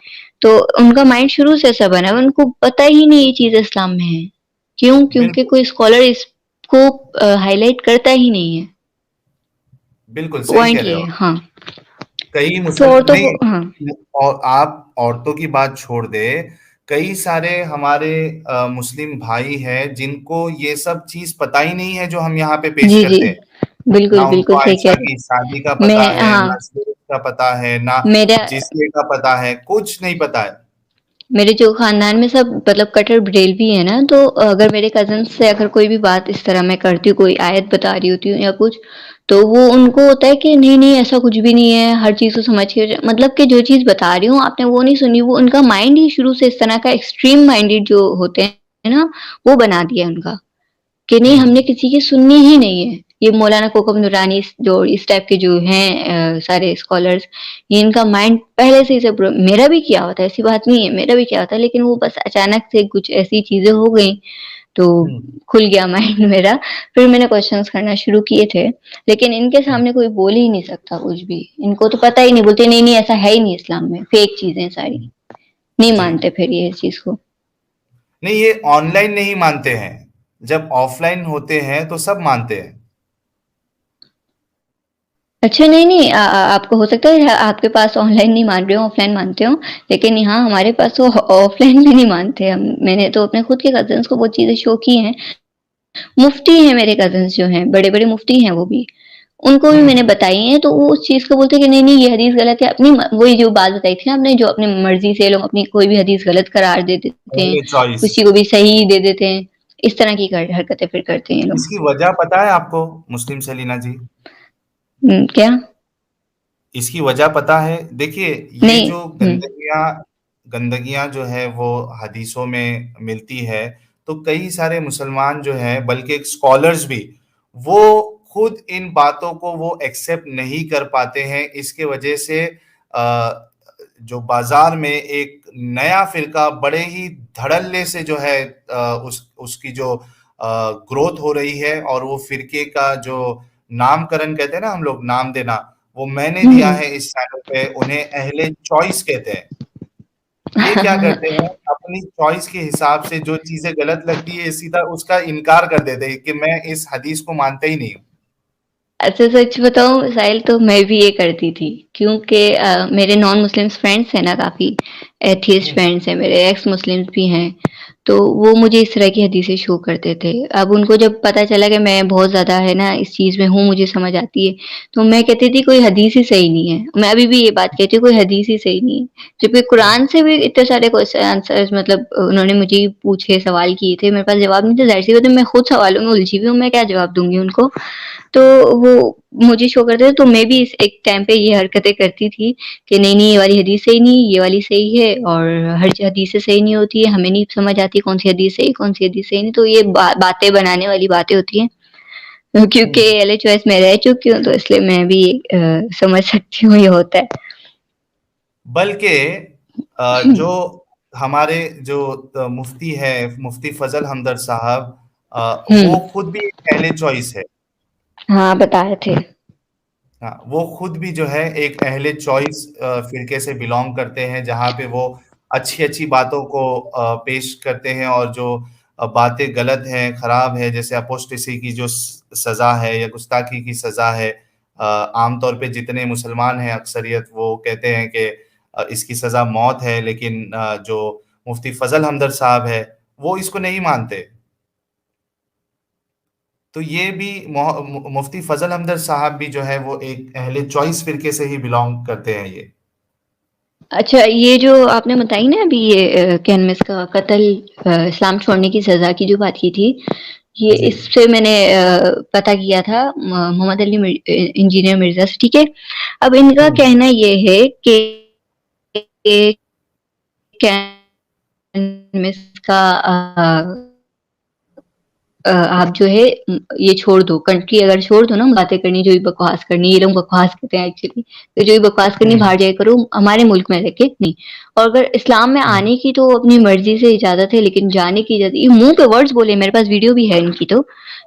तो उनका माइंड शुरू से ऐसा बना है, उनको पता ही नहीं ये चीज़ इस्लाम में है। क्यों? क्योंकि बिल्कुल, कोई स्कॉलर इसको हाइलाइट करता ही नहीं है। बिल्कुल सही कह पॉइंट रहे ये हो। है, हाँ। कई तो औरतों नहीं को हाँ, और आप औरतों की बात छोड़ दें, कई सारे हमारे मुस्लिम भाई हैं जिनको ये सब चीज़ पता ही नहीं है जो हम यहाँ पे पेश जी, जी। करते हैं। बिल्कुल, ना उनको बिल्कुल सही कह आयशा रहे की हैं। शादी का पता मैं है, हाँ, ना सीरत का पता है, ना मेरा जिस्म का पता है, कुछ नहीं पता है। मेरे जो ख़ानदान में सब मतलब कट्टर बरेलवी है ना, तो अगर मेरे कज़िन्स से अगर कोई भी बात इस तरह मैं करती हूँ, कोई आयत बता रही होती हूँ या कुछ, तो वो उनको होता है कि नहीं, नहीं ऐसा कुछ भी नहीं है, हर चीज़ को समझ के मतलब कि जो चीज़ बता रही हूँ आपने वो नहीं सुनी, वो उनका माइंड ही शुरू से इस तरह का एक्सट्रीम माइंडेड जो होते हैं ना, वो बना दिया है उनका। कि नहीं हमने किसी की सुननी ही नहीं है। ये मौलाना कोकब नूरानी जो इस टाइप के जो हैं सारे स्कॉलर्स, ये इनका माइंड पहले से ही सब मेरा भी किया होता है, ऐसी बात नहीं है, मेरा भी किया होता है, लेकिन वो बस अचानक से कुछ ऐसी चीजें हो गई तो खुल गया माइंड मेरा। फिर मैंने क्वेश्चंस करना शुरू किए थे, लेकिन इनके सामने कोई बोल ही नहीं सकता कुछ भी। इनको तो पता ही नहीं, बोलते नहीं नहीं ऐसा है ही नहीं इस्लाम में, फेक चीजें सारी, नहीं जी। मानते फिर ये इस चीज को। नहीं, ये ऑनलाइन नहीं मानते हैं, जब ऑफलाइन होते हैं तो सब मानते हैं। अच्छा नहीं नहीं आपको हो सकता है आपके पास ऑनलाइन नहीं मान रहे हो, ऑफलाइन मानते हो, लेकिन यहाँ हमारे पास तो ऑफलाइन भी नहीं मानते हम। मैंने तो अपने खुद के कजन्स को बहुत चीजें शो की हैं। मुफ्ती हैं मेरे कजन्स जो हैं, बड़े बड़े मुफ्ती हैं वो भी, उनको भी मैंने हम्म। बताई है, तो वो उस चीज को बोलते हैं कि नहीं नहीं ये हदीस गलत है। अपनी वही जो बात बताई थी ना आपने, जो अपनी मर्जी से लोग अपनी कोई भी हदीस गलत करार दे देते हैं, पहले चॉइस। किसी को भी सही दे देते हैं, इस तरह की हरकतें फिर करते हैं ये लोग। इसकी वजह पता है आपको, मुस्लिम सेलिना जी? क्या? इसकी वजह पता है? देखिए, ये नहीं। जो गंदगियां गंदगियां जो है वो हदीसों में मिलती है, तो कई सारे मुसलमान जो है, बल्कि स्कॉलर्स भी, वो खुद इन बातों को वो एक्सेप्ट नहीं कर पाते हैं। इसके वजह से जो बाजार में एक नया फिरका बड़े ही धड़ल्ले से जो है, उसकी जो ग्रोथ हो रही है, और वो फिरके का जो नामकरण कहते हैं ना हम लोग, नाम देना, वो मैंने दिया हम्म। है इस चैनल पे, उन्हें अहले चॉइस कहते हैं। ये क्या करते हैं, अपनी चॉइस के हिसाब से जो चीजें गलत लगती है सीधा उसका इनकार कर देते हैं कि मैं इस हदीस को मानता ही नहीं हूँ। अच्छा सच बताऊं साहिल, तो मैं भी ये करती थी, क्योंकि मेरे नॉन मुस्लिम्स फ्रेंड्स हैं ना काफी, एथियस्ट हम्म। फ्रेंड्स हैं मेरे, एक्स मुस्लिम्स भी हैं, तो वो मुझे इस तरह की हदीसें शो करते थे। अब उनको जब पता चला कि मैं बहुत ज्यादा है ना इस चीज में हूँ, मुझे समझ आती है, तो मैं कहती थी कोई हदीस ही सही नहीं है। मैं अभी भी ये बात कहती हूँ, कोई हदीस ही सही नहीं है, जबकि कुरान से भी इतने सारे क्वेश्चन आंसर्स, मतलब उन्होंने मुझे ही पूछे, सवाल किए थे, मेरे पास जवाब नहीं था। जाहिर सी बात है मैं खुद सवालों में उलझी हुई हूँ, मैं क्या जवाब दूंगी उनको। तो वो मुझे शो करते थे, तो मैं भी इस एक टाइम पे ये हरकतें करती थी कि नहीं नहीं ये वाली हदीस सही नहीं, ये वाली सही है, और हर हदीस से सही नहीं होती है, हमें नहीं समझ आती कौन सी हदीस सही कौन सी हदीस सही नहीं। तो ये बातें बनाने वाली बातें होती हैं। क्योंकि हम्म। एल चॉइस में रह चुकी हूँ, तो इसलिए मैं भी समझ सकती हूँ ये होता है। बल्कि जो हमारे जो मुफ्ती है, मुफ्ती फजल हमदर्द साहब, वो हम्म। खुद भी एक अहले चॉइस है। हाँ बताए थे। हाँ, वो खुद भी जो है एक अहले चॉइस फिरके से बिलोंग करते हैं, जहाँ पे वो अच्छी अच्छी बातों को पेश करते हैं, और जो बातें गलत हैं, खराब है, जैसे अपोस्टेसी की जो सजा है या गुस्ताखी की सजा है, आमतौर पे जितने मुसलमान हैं अक्सरियत वो कहते हैं कि इसकी सजा मौत है, लेकिन जो मुफ्ती फजल हमदर्द साहब है वो इसको नहीं मानते। तो ये भी मुफ्ती फजल हमदर्द साहब भी जो है वो एक अहले चॉइस फिरके से ही बिलोंग करते हैं ये। अच्छा ये जो आपने बताई ना अभी ये कैनमस का कत्ल, इस्लाम छोड़ने की सजा की जो बात की थी, ये जी। इससे मैंने पता किया था मोहम्मद अली इंजीनियर मिर्जा से, ठीक है। अब इनका हम्म। कहना ये है कि कैनमस का आप जो है ये छोड़ दो, कंट्री अगर छोड़ दो ना, बातें करनी जो भी बकवास करनी, ये लोग बकवास करते हैं एक्चुअली, तो जो भी बकवास करनी हम्म। बाहर जाए करो, हमारे मुल्क में रह के नहीं। और अगर इस्लाम में हम्म। आने की तो अपनी मर्जी से इजाजत है, लेकिन जाने की इजाजत, ये मुंह पे वर्ड्स बोले, मेरे पास वीडियो भी है इनकी, तो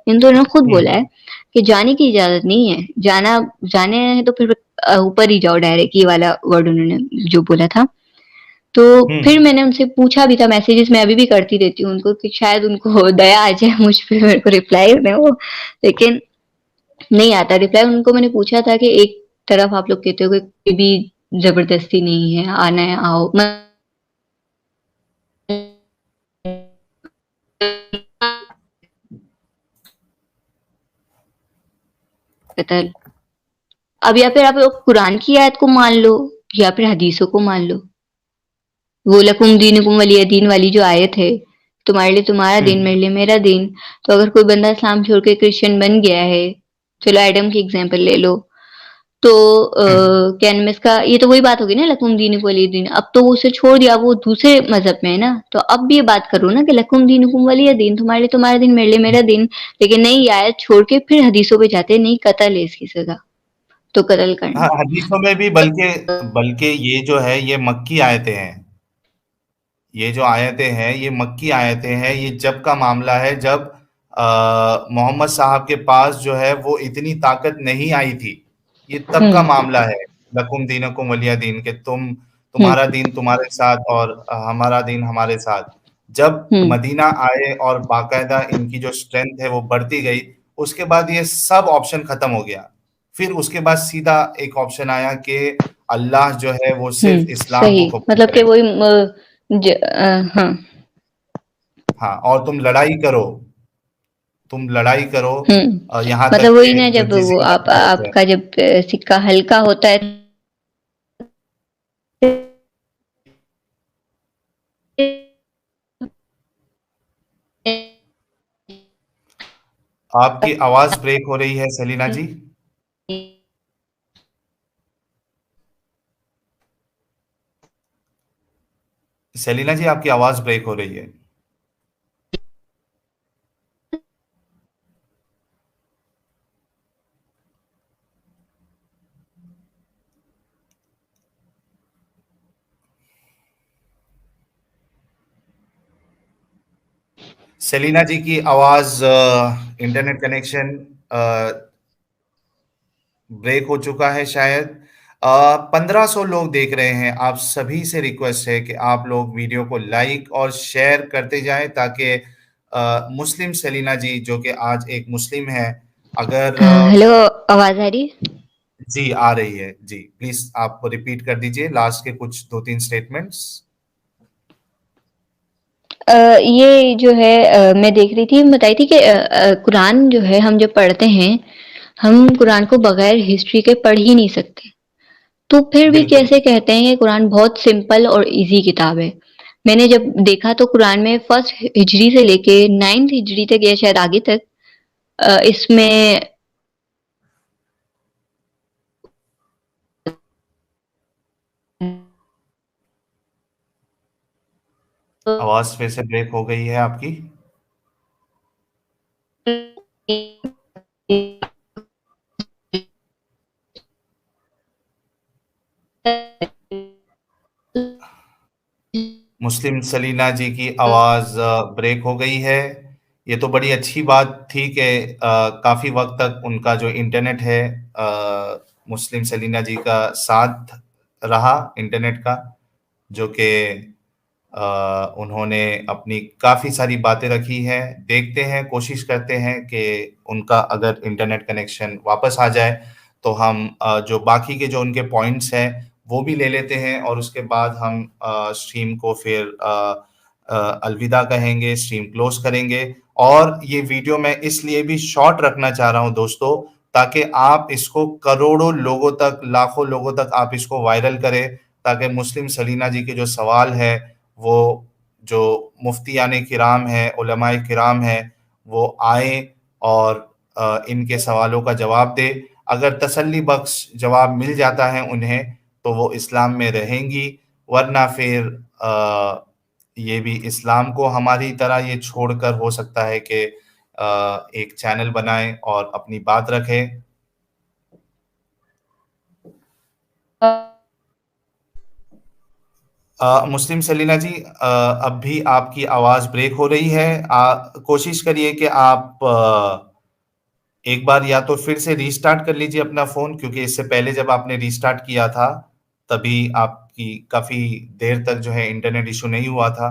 इन दोनों ने खुद बोला हम्म। है कि जाने की इजाजत नहीं है। जाना जाने है तो फिर ऊपर ही जाओ डायरेक्ट, ये वाला वर्ड उन्होंने जो बोला था। तो फिर हम्म। मैंने उनसे पूछा भी था, मैसेजेस मैं अभी भी करती रहती हूँ उनको, कि शायद उनको दया आ जाए मुझ पे, मेरे को रिप्लाई दें वो, लेकिन नहीं आता रिप्लाई। उनको मैंने पूछा था कि एक तरफ आप लोग कहते हो कि कोई भी जबरदस्ती नहीं है, आना है आओ, कतल। अब या फिर आप लोग कुरान की आयत को मान लो, या फिर हदीसों को मान लो। वो लकुम दीनुकुम वलिय दीन वाली जो आयत है, तुम्हारे लिए तुम्हारा दिन, हम्म। मेरे लिए मेरा दिन। तो अगर कोई बंदा इस्लाम छोड़ के क्रिश्चियन बन गया है, चलो एडम की एग्जाम्पल ले लो, तो हुँ। क्या नाम है इसका, ये तो वही बात होगी ना लकुम दीनुकुम वलिय दीन। अब तो वो उसे छोड़ दिया, वो दूसरे मज़हब में है ना, तो अब भी ये बात करो ना कि लकुम दीनुकुम वलिय दीन, तुम्हारे लिए तुम्हारा दिन, मेरे लिए मेरा दिन। लेकिन नहीं, ये आयत छोड़ के फिर हदीसों पे जाते हैं, नहीं कत्ल है इसकी सज़ा, तो कत्ल हाँ, करना। हदीसों में भी बल्कि बल्कि ये जो है ये मक्की आयतें हैं। ये जो आयतें हैं ये मक्की आयतें हैं। ये जब का मामला है जब मोहम्मद साहब के पास जो है वो इतनी ताकत नहीं आई थी। ये तब का हुँ, मामला है। लकुम दीनुकुम वलिय दीन के हुँ, तुम्हारा दीन तुम्हारे साथ और हमारा दीन हमारे साथ। जब हुँ, मदीना आए और बाकायदा इनकी जो स्ट्रेंथ है वो बढ़ती गई, उसके बाद ये सब ऑप्शन खत्म हो गया। फिर उसके बाद सीधा एक ऑप्शन आया कि अल्लाह जो है वो सिर्फ इस्लाम को सही, कबूल मतलब कि करेगा। वही हाँ, हाँ, और तुम लड़ाई करो हुँ, यहाँ तक मतलब वही कि ना, जो जब वो जिज़िया आप लगता है उसे। आपका जब सिक्का हल्का होता है आपकी आवाज़ ब्रेक हो रही है सेलिना जी। सेलिना जी आपकी आवाज़ ब्रेक हो रही है। सेलिना जी की आवाज़ इंटरनेट कनेक्शन ब्रेक हो चुका है शायद। 1500 लोग देख रहे हैं। आप सभी से रिक्वेस्ट है कि आप लोग वीडियो को लाइक और शेयर करते जाएँ ताकि मुस्लिम सेलिना जी जो कि आज एक मुस्लिम है, अगर हेलो, आवाज़ आ रही है? जी, आ रही है। जी, प्लीज़ आप रिपीट कर दीजिए लास्ट के कुछ 2-3 स्टेटमेंट्स। ये जो है मैं देख रही थी, बताई थी कि कुरान जो है हम जब पढ़ते हैं, हम कुरान को बगैर हिस्ट्री के पढ़ ही नहीं सकते। तो फिर भी बिल्कुल। कैसे कहते हैं कि कुरान बहुत सिंपल और ईज़ी किताब है। मैंने जब देखा तो कुरान में फर्स्ट हिजरी से लेके 9th हिजरी तक या शायद आगे तक इसमें आवाज़ फिर से ब्रेक हो गई है आपकी। मुस्लिम सलीना जी की आवाज़ ब्रेक हो गई है। ये तो बड़ी अच्छी बात थी कि काफ़ी वक़्त तक उनका जो इंटरनेट है मुस्लिम सलीना जी का साथ रहा इंटरनेट का, जो कि उन्होंने अपनी काफ़ी सारी बातें रखी हैं। देखते हैं, कोशिश करते हैं कि उनका अगर इंटरनेट कनेक्शन वापस आ जाए, तो हम जो बाकी के जो उनके पॉइंट्स हैं, वो भी ले लेते हैं और उसके बाद हम स्ट्रीम को फिर अलविदा कहेंगे, स्ट्रीम क्लोज़ करेंगे। और ये वीडियो मैं इसलिए भी शॉर्ट रखना चाह रहा हूँ दोस्तों, ताकि आप इसको करोड़ों लोगों तक, लाखों लोगों तक आप इसको वायरल करें, ताकि मुस्लिम सलीना जी के जो सवाल है, वो जो मुफ्तियाने किराम हैं, उलमाए किराम हैं, वो आएँ और इनके सवालों का जवाब दें। अगर तसल्ली बख्श जवाब मिल जाता है उन्हें, तो वो इस्लाम में रहेंगी, वरना फिर ये भी इस्लाम को हमारी तरह ये छोड़कर हो सकता है कि एक चैनल बनाएँ और अपनी बात रखें। मुस्लिम सलीना जी अब भी आपकी आवाज़ ब्रेक हो रही है। कोशिश करिए कि आप एक बार या तो फिर से रीस्टार्ट कर लीजिए अपना फ़ोन, क्योंकि इससे पहले जब आपने रीस्टार्ट किया था, तभी आपकी काफ़ी देर तक जो है इंटरनेट इश्यू नहीं हुआ था।